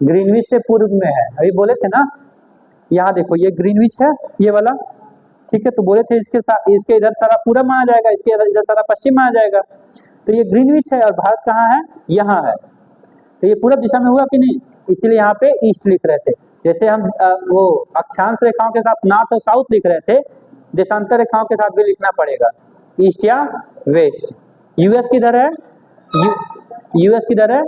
ग्रीनविच से पूर्व में है, अभी बोले थे ना। यहाँ देखो ये ग्रीनविच है, ये वाला, ठीक है। तो बोले थे इसके इधर सारा पूरब माना जाएगा, इसके इधर सारा पश्चिम माना जाएगा। तो ये ग्रीनविच है और भारत कहाँ है? यहाँ है। तो ये पूरब दिशा में हुआ कि नहीं? इसलिए यहाँ पे ईस्ट लिख रहे थे। जैसे हम वो अक्षांश रेखाओं के साथ नॉर्थ और साउथ लिख रहे थे, देशांतर रेखाओं के साथ भी लिखना पड़ेगा, ईस्ट या वेस्ट। यूएस किधर है? यूएस किधर है?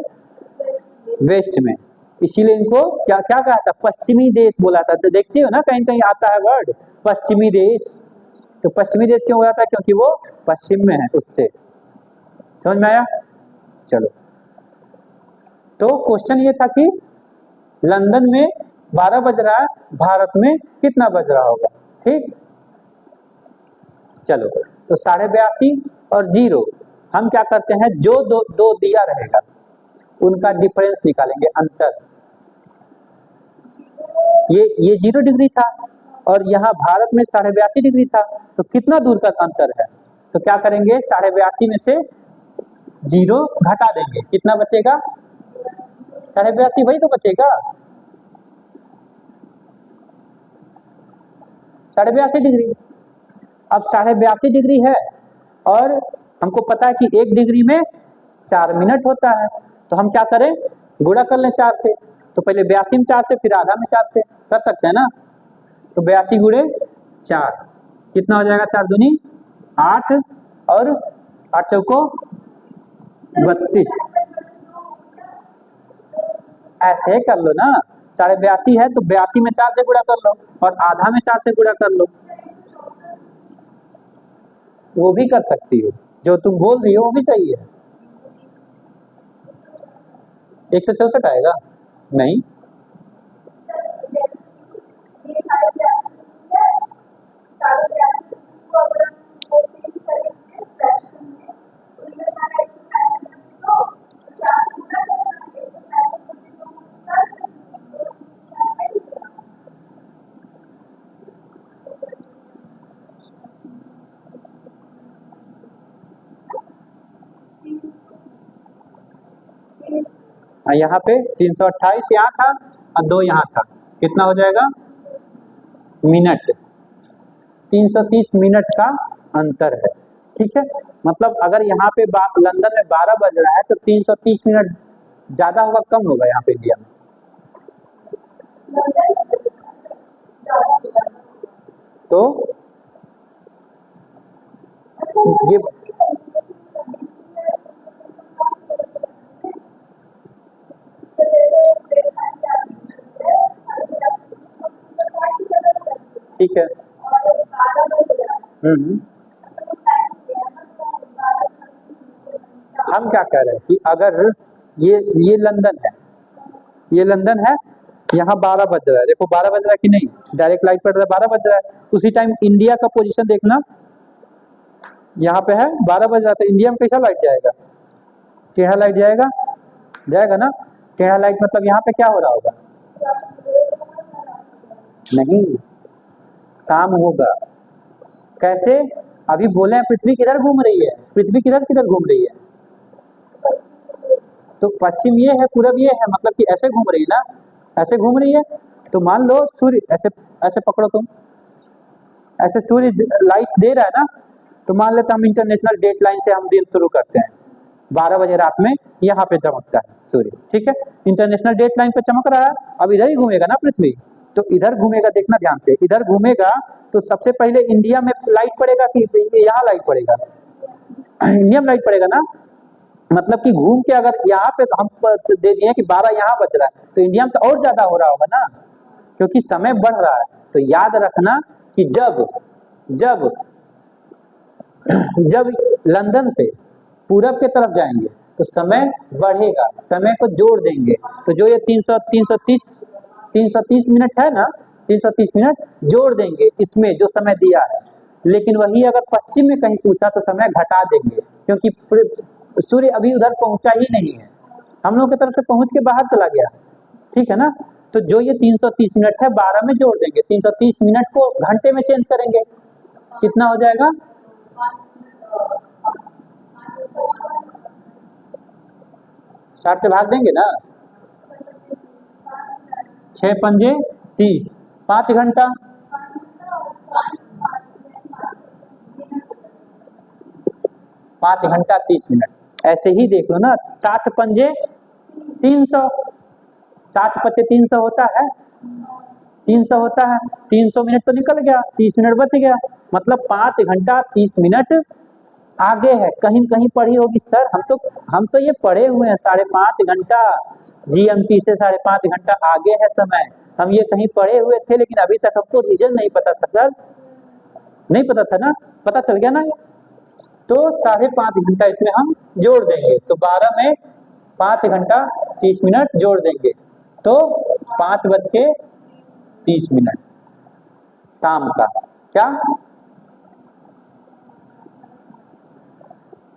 वेस्ट में। इसीलिए इनको क्या क्या कहा था? पश्चिमी देश बोला था। तो देखते हो ना कहीं कहीं आता है वर्ड पश्चिमी देश, तो पश्चिमी देश क्यों हो जाता है? क्योंकि वो पश्चिम में है उससे। समझ में आया? चलो, तो क्वेश्चन ये था कि लंदन में 12 बज रहा है, भारत में कितना बज रहा होगा? ठीक, चलो, तो 82.5 और 0 हम क्या करते हैं, जो दो दिया रहेगा उनका डिफरेंस निकालेंगे, अंतर। ये 0 डिग्री था और यहाँ भारत में 82.5 डिग्री था, तो कितना दूर का अंतर है? तो क्या करेंगे, 82.5 में से 0 घटा देंगे, कितना बचेगा? 82.5, वही तो बचेगा, 82.5 डिग्री। अब 82.5 डिग्री है और हमको पता है कि 1 डिग्री में 4 मिनट होता है, तो हम क्या करें, गुणा कर लें 4 से। तो पहले 82 में 4 से, फिर आधा में 4 से, कर सकते हैं ना। तो 82 गुणे 4 कितना हो जाएगा? 4 दूनी 8 और 8 चौको 32। ऐसे कर लो ना, 82.5 है तो 82 में 4 से गुणा कर लो और आधा में 4 से गुणा कर लो। वो भी कर सकती हो, जो तुम बोल रही हो वो भी सही है। 164 आएगा? नहीं, यहाँ पे 328 यहाँ था और 2 यहाँ था, कितना हो जाएगा? मिनट। 330 मिनट का अंतर है, ठीक है। मतलब अगर यहाँ पे लंदन में 12 बज रहा है तो 330 मिनट ज्यादा होगा कम होगा यहाँ पे इंडिया में? तो ये ठीक है। हम क्या कह रहे हैं कि अगर ये लंदन है, ये लंदन है, यहाँ 12 बज रहा है, देखो 12 बज रहा है कि नहीं, डायरेक्ट लाइट पड़ रहा है, 12 बज रहा है। उसी टाइम इंडिया का पोजीशन देखना, यहाँ पे है 12 बज रहा है, तो इंडिया में कैसा लाइट जाएगा? टेढ़ा लाइट जाएगा, जाएगा ना। टेढ़ा लाइट मतलब यहाँ पे क्या हो रहा होगा? नहीं, शाम होगा। कैसे? अभी बोले हैं पृथ्वी किधर घूम रही है, पृथ्वी किधर घूम रही है? तो पश्चिम ये है, पूरब ये है, मतलब कि ऐसे घूम रही है ना, ऐसे घूम रही है। तो मान लो सूर्य ऐसे ऐसे पकड़ो तुम, ऐसे सूर्य लाइट दे रहा है ना, तो मान लेते हम इंटरनेशनल डेट लाइन से हम दिन शुरू करते हैं, 12 बजे रात में यहाँ पे चमकता है सूर्य, ठीक है। इंटरनेशनल डेट लाइन पे चमक रहा है, अब इधर ही घूमेगा ना पृथ्वी, तो इधर घूमेगा, देखना ध्यान से, इधर घूमेगा तो सबसे पहले इंडिया में लाइट पड़ेगा कि यहाँ लाइट पड़ेगा? इंडिया में लाइट पड़ेगा ना। मतलब कि घूम के अगर यहाँ पे हम दे दिए कि 12 यहाँ बज रहा है, तो इंडिया में तो और ज्यादा हो रहा होगा ना, क्योंकि समय बढ़ रहा है। तो याद रखना कि जब लंदन से पूरब के तरफ जाएंगे तो समय बढ़ेगा, समय को जोड़ देंगे। तो जो ये 330 मिनट है ना, 330 मिनट जोड़ देंगे इसमें जो समय दिया है। लेकिन वही अगर पश्चिम में कहीं पूछा तो समय घटा देंगे, क्योंकि सूर्य अभी उधर पहुंचा ही नहीं है, हम लोग की तरफ से पहुंच के बाहर चला गया, ठीक है ना। तो जो ये 330 मिनट है 12 में जोड़ देंगे, 330 मिनट को घंटे में चेंज करेंगे, कितना हो जाएगा? 60 से भाग देंगे ना, 6 पंजे 30, 5 घंटा, 5 घंटा 30 मिनट। ऐसे ही देख लो ना, 60 पंजे 300, 60 पचे 300 होता है, 300 होता है, 300 मिनट तो निकल गया, 30 मिनट बच गया। मतलब 5 घंटा 30 मिनट आगे है। कहीं कहीं पढ़ी होगी सर, हम तो ये पढ़े हुए हैं 5.5 घंटा, जीएमटी से 5.5 घंटा आगे है समय, हम ये कहीं पढ़े हुए थे, लेकिन अभी तक हमको रीजन नहीं पता था सर। नहीं पता था ना, पता चल गया ना। तो 5.5 घंटा इसमें हम जोड़ देंगे, तो 12 में 5 घंटा 30 मिनट जोड़ देंगे, तो 5:30 शाम का। क्या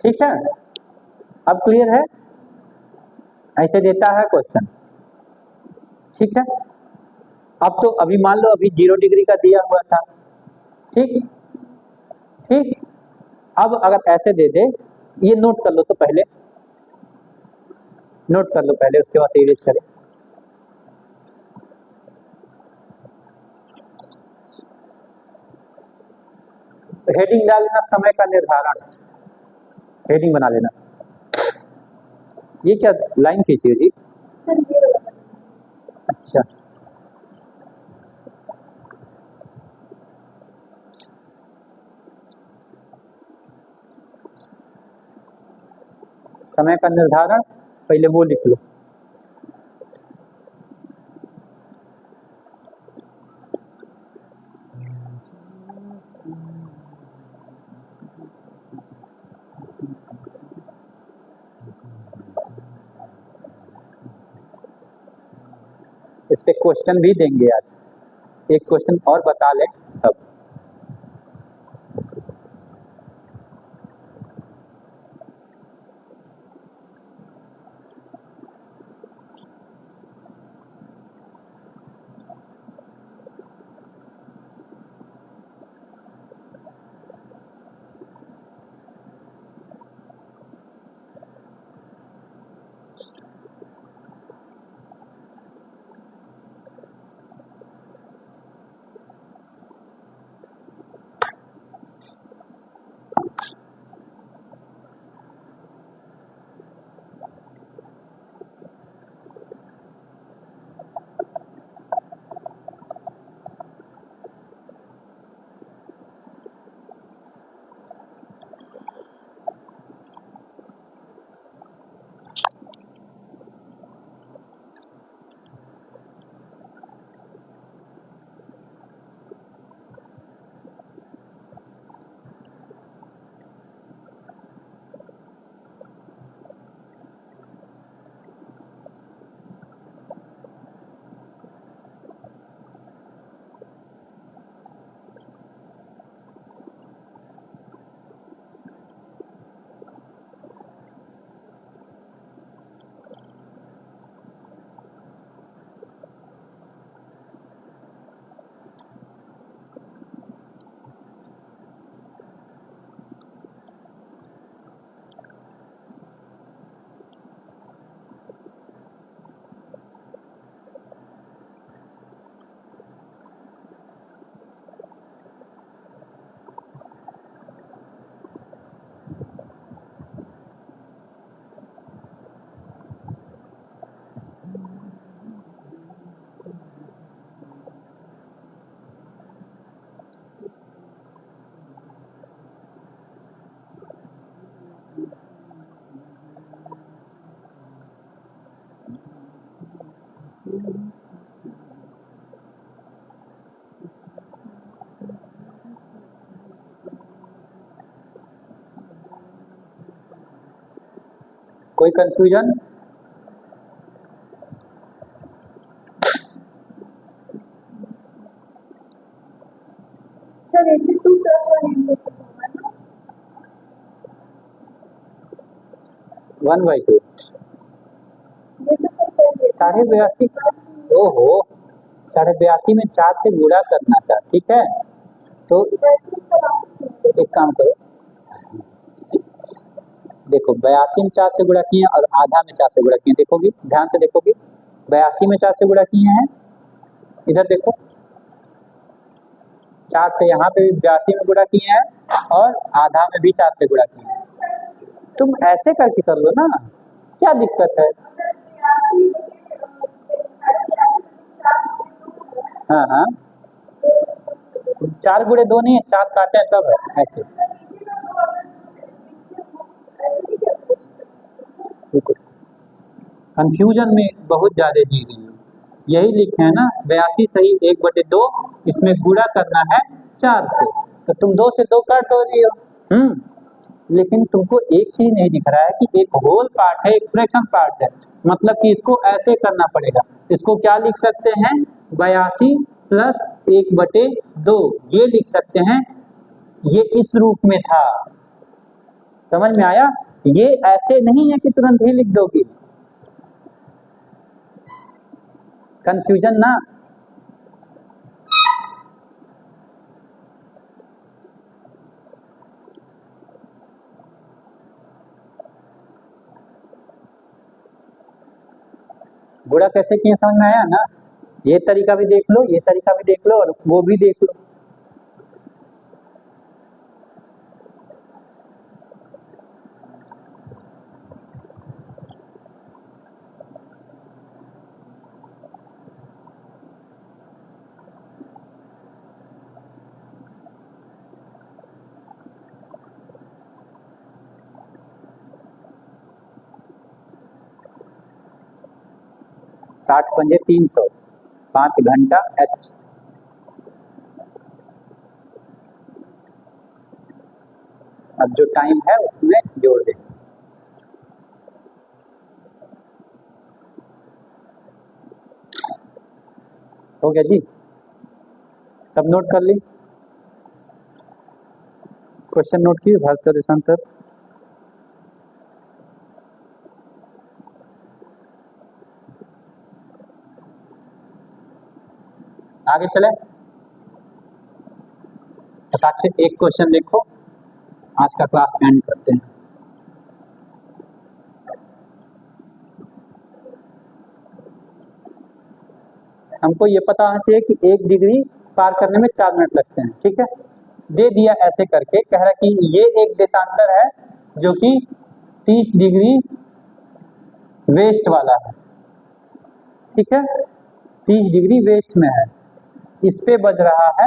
ठीक है? अब क्लियर है? ऐसे देता है क्वेश्चन, ठीक है। अब तो अभी मान लो अभी 0 डिग्री का दिया हुआ था, ठीक ठीक। अब अगर ऐसे दे दे, ये नोट कर लो, तो पहले नोट कर लो पहले, उसके बाद इरेज करें। हेडिंग डाल लेना, समय का निर्धारण, हेडिंग बना लेना। ये क्या लाइन खींची है जी? अच्छा, समय का निर्धारण पहले वो लिख लो। इस पे क्वेश्चन भी देंगे आज, एक क्वेश्चन और बता लें तब। कोई कंफ्यूजन? सर 82 + 1/2 82.5। ओहो, 82.5 में 4 से गुणा करना था, ठीक है। तो एक काम करो, देखो 82 में 4 से गुणा किए और आधा में 4 से गुणा किए, देखोगी ध्यान से देखोगी, 82 में 4 से गुणा किए हैं, इधर देखो 4 से यहाँ पे भी 82 में गुणा किए हैं और आधा में भी 4 से गुणा किए हैं। तुम ऐसे करके कर लो ना, क्या दिक्कत है? हाँ हाँ, 4 गुणे 2 नहीं है, 4 काटे हैं तब है ऐसे। कंफ्यूजन में बहुत ज्यादा जी रही है, यही लिखे है ना 82 सही 1/2, इसमें गुणा करना है 4 से, तो तुम 2 से 2 काट तो रही हो। लेकिन तुमको एक चीज नहीं दिख रहा है कि एक होल पार्ट है, एक फ्रैक्शन पार्ट है, मतलब कि इसको ऐसे करना पड़ेगा। इसको क्या लिख सकते हैं, 82 प्लस 1/2 ये लिख सकते हैं। ये इस रूप में था, समझ में आया। ये ऐसे नहीं है कि तुरंत ही लिख दोगे, कंफ्यूजन ना। बुरा कैसे किए समझ में आया ना। ये तरीका भी देख लो, ये तरीका भी देख लो, और वो भी देख लो। साठ पंजे 300, 5 घंटा H। अब जो टाइम है उसमें जोड़ दे। हो गया जी, सब नोट कर ली, क्वेश्चन नोट किए भारत का देशांतर। आगे चले, फटाक से एक क्वेश्चन देखो, आज का क्लास एंड करते हैं। हमको ये पता होना चाहिए कि 1 डिग्री पार करने में 4 मिनट लगते हैं, ठीक है। दे दिया ऐसे करके, कह रहा कि ये एक देशांतर है जो कि 30 डिग्री वेस्ट वाला है, ठीक है, 30 डिग्री वेस्ट में है। इस पे बज रहा है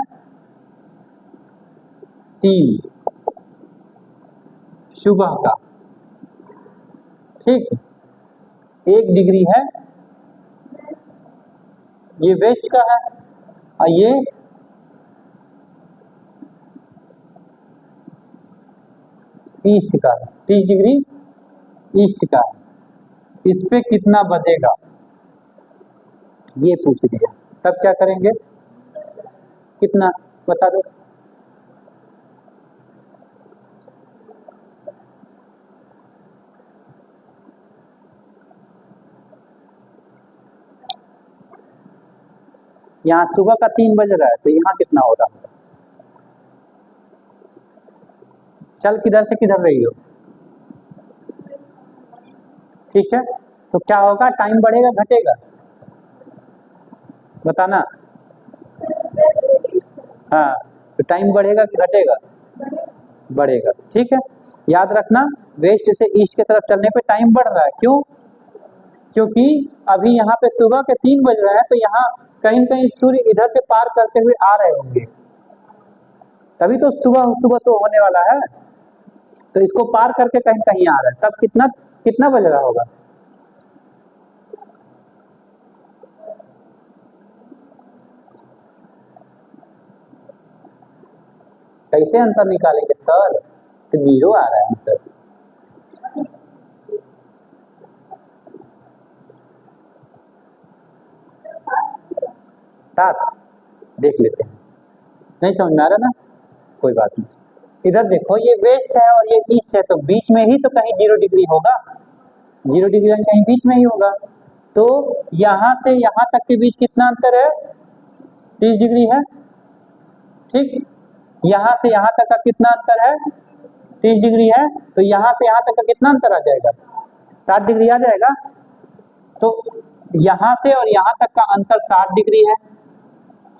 3 सुबह का, ठीक। 1 डिग्री है, ये वेस्ट का है, और ये ईस्ट का है, 30 डिग्री ईस्ट का है। इस पे कितना बजेगा ये पूछ दिया, तब क्या करेंगे, कितना बता दो। यहाँ सुबह का 3 बज रहा है, तो यहाँ कितना हो रहा है। चल किधर से किधर रही हो, ठीक है। तो क्या होगा, टाइम बढ़ेगा घटेगा, बताना। हाँ, तो टाइम बढ़ेगा कि घटेगा, बढ़ेगा, ठीक है। याद रखना, वेस्ट से ईस्ट की तरफ चलने पे टाइम बढ़ रहा है, क्यों, क्योंकि अभी यहाँ पे सुबह के 3 बज रहे हैं, तो यहाँ कहीं कहीं सूर्य इधर से पार करते हुए आ रहे होंगे, तभी तो सुबह सुबह तो होने वाला है। तो इसको पार करके कहीं कहीं आ रहा है, तब कितना कितना बज रहा होगा। कैसे अंतर निकालेंगे सर, तो 0 आ रहा है अंतर। सात देख लेते हैं, नहीं समझ में आ रहा ना, कोई बात नहीं। इधर देखो, ये वेस्ट है और ये ईस्ट है, तो बीच में ही तो कहीं 0 डिग्री होगा, 0 डिग्री कहीं बीच में ही होगा। तो यहाँ से यहाँ तक के बीच कितना अंतर है, 30 डिग्री है, ठीक। यहाँ से यहाँ तक का कितना अंतर है, 30 डिग्री है, तो यहाँ से यहाँ तक का कितना अंतर आ जाएगा, 60 डिग्री आ जाएगा। तो यहाँ से और यहाँ तक का अंतर 60 डिग्री है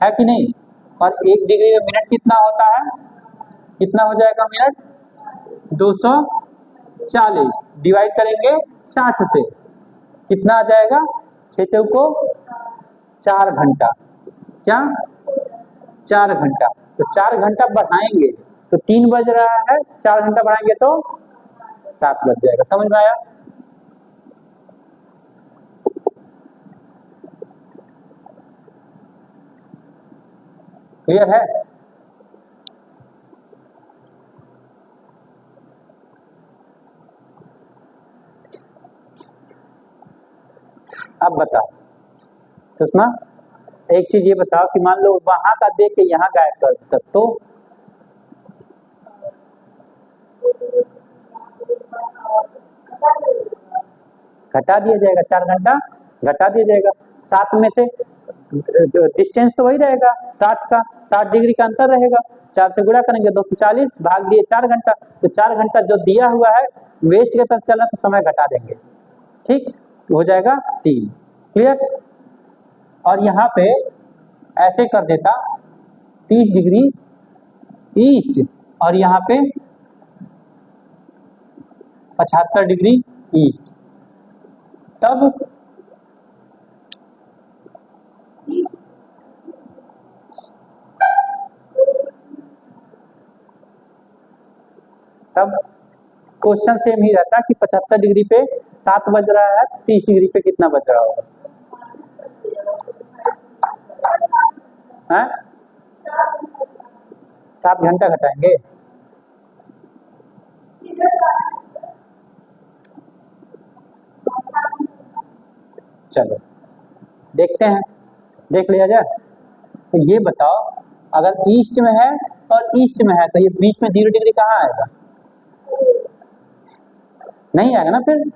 कि नहीं। और 1 डिग्री में मिनट कितना होता है, कितना हो जाएगा मिनट, 240, डिवाइड करेंगे 60 से, कितना आ जाएगा, 6 चौको 4 घंटा, क्या 4 घंटा। तो 4 घंटा बढ़ाएंगे तो 3 बज रहा है, 4 घंटा बढ़ाएंगे तो 7 बज जाएगा, समझ में आया। क्लियर है। अब बताओ सुषमा, एक चीज ये बताओ कि मान लो वहां का देख के यहाँ गायब कर देता तो घटा दिया जाएगा, 4 घंटा घटा दिया जाएगा। 7 में से डिस्टेंस तो वही रहेगा 60 का, 60 डिग्री का अंतर रहेगा, 4 से गुणा करेंगे 240 भाग दिए 4 घंटा, तो 4 घंटा जो दिया हुआ है वेस्ट की तरफ चला तो समय घटा देंगे, ठीक हो जाएगा 3। क्लियर। और यहाँ पे ऐसे कर देता 30 डिग्री ईस्ट और यहाँ पे 75 डिग्री ईस्ट, तब क्वेश्चन सेम ही रहता कि 75 डिग्री पे 7 बज रहा है, 30 डिग्री पे कितना बज रहा होगा? हैं? 7 घंटा घटाएंगे। चलो देखते हैं, देख लिया जाए। तो ये बताओ अगर ईस्ट में है और ईस्ट में है तो ये बीच में 0 डिग्री कहाँ आएगा? नहीं आएगा ना, फिर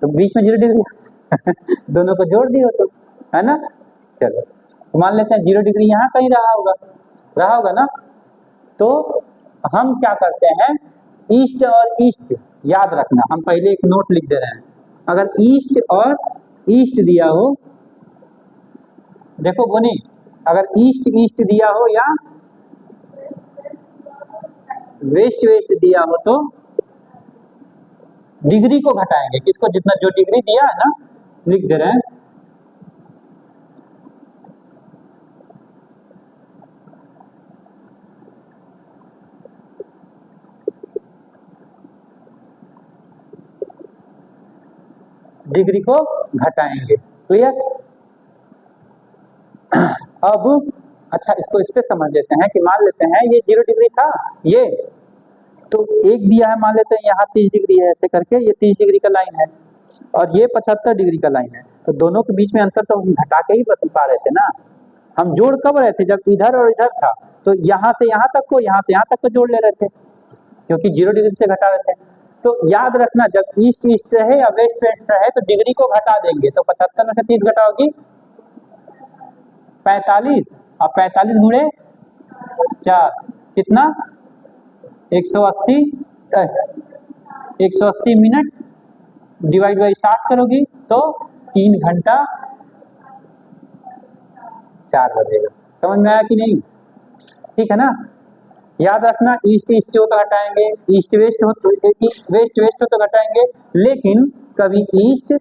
तो बीच में 0 डिग्री दोनों को जोड़ दियो तो, है ना। चलो तो मान लेते हैं 0 डिग्री यहाँ कहीं रहा होगा ना। तो हम क्या करते हैं, ईस्ट और ईस्ट याद रखना, हम पहले एक नोट लिख दे रहे हैं। अगर ईस्ट और ईस्ट दिया हो, देखो बोनी, अगर ईस्ट ईस्ट दिया हो या वेस्ट वेस्ट दिया हो तो डिग्री को घटाएंगे, किसको? जितना जो डिग्री दिया है ना, लिख दे रहे हैं। डिग्री को घटाएंगे। क्लियर। अब अच्छा इसको इस पे समझ लेते हैं कि मान लेते हैं ये 0 डिग्री था, ये तो एक दिया है, मान लेते हैं यहाँ 30 डिग्री है, ऐसे करके ये 30 डिग्री का लाइन है और ये 75 डिग्री का लाइन है, तो दोनों के बीच में अंतर तो हम घटा के ही बता पा रहे थे ना। हम जोड़ कब रहे थे? जब इधर और इधर था, तो यहाँ से यहाँ तक को, यहाँ से यहाँ तक को जोड़ ले रहे थे, क्योंकि 0 डिग्री से घटा रहे थे। तो याद रखना, जब ईस्ट ईस्ट रहे या वेस्ट वेस्ट रहे तो डिग्री को घटा देंगे। तो 75 में से 30 घटाओगी 45, और 45 गुणे 4 कितना? 180 मिनट डिवाइड बाई 60 करोगी तो 3 घंटा 4 बजेगा। समझ में आया कि नहीं? ठीक है ना। याद रखना, ईस्ट ईस्ट हो तो घटाएंगे, ईस्ट वेस्ट हो तो वेस्ट वेस्ट हो तो घटाएंगे, लेकिन कभी ईस्ट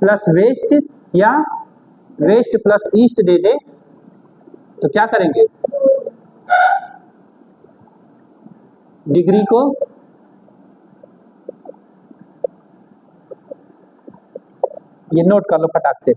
प्लस वेस्ट या वेस्ट प्लस ईस्ट दे दे तो क्या करेंगे? डिग्री को ये नोट कर लो फटाक से।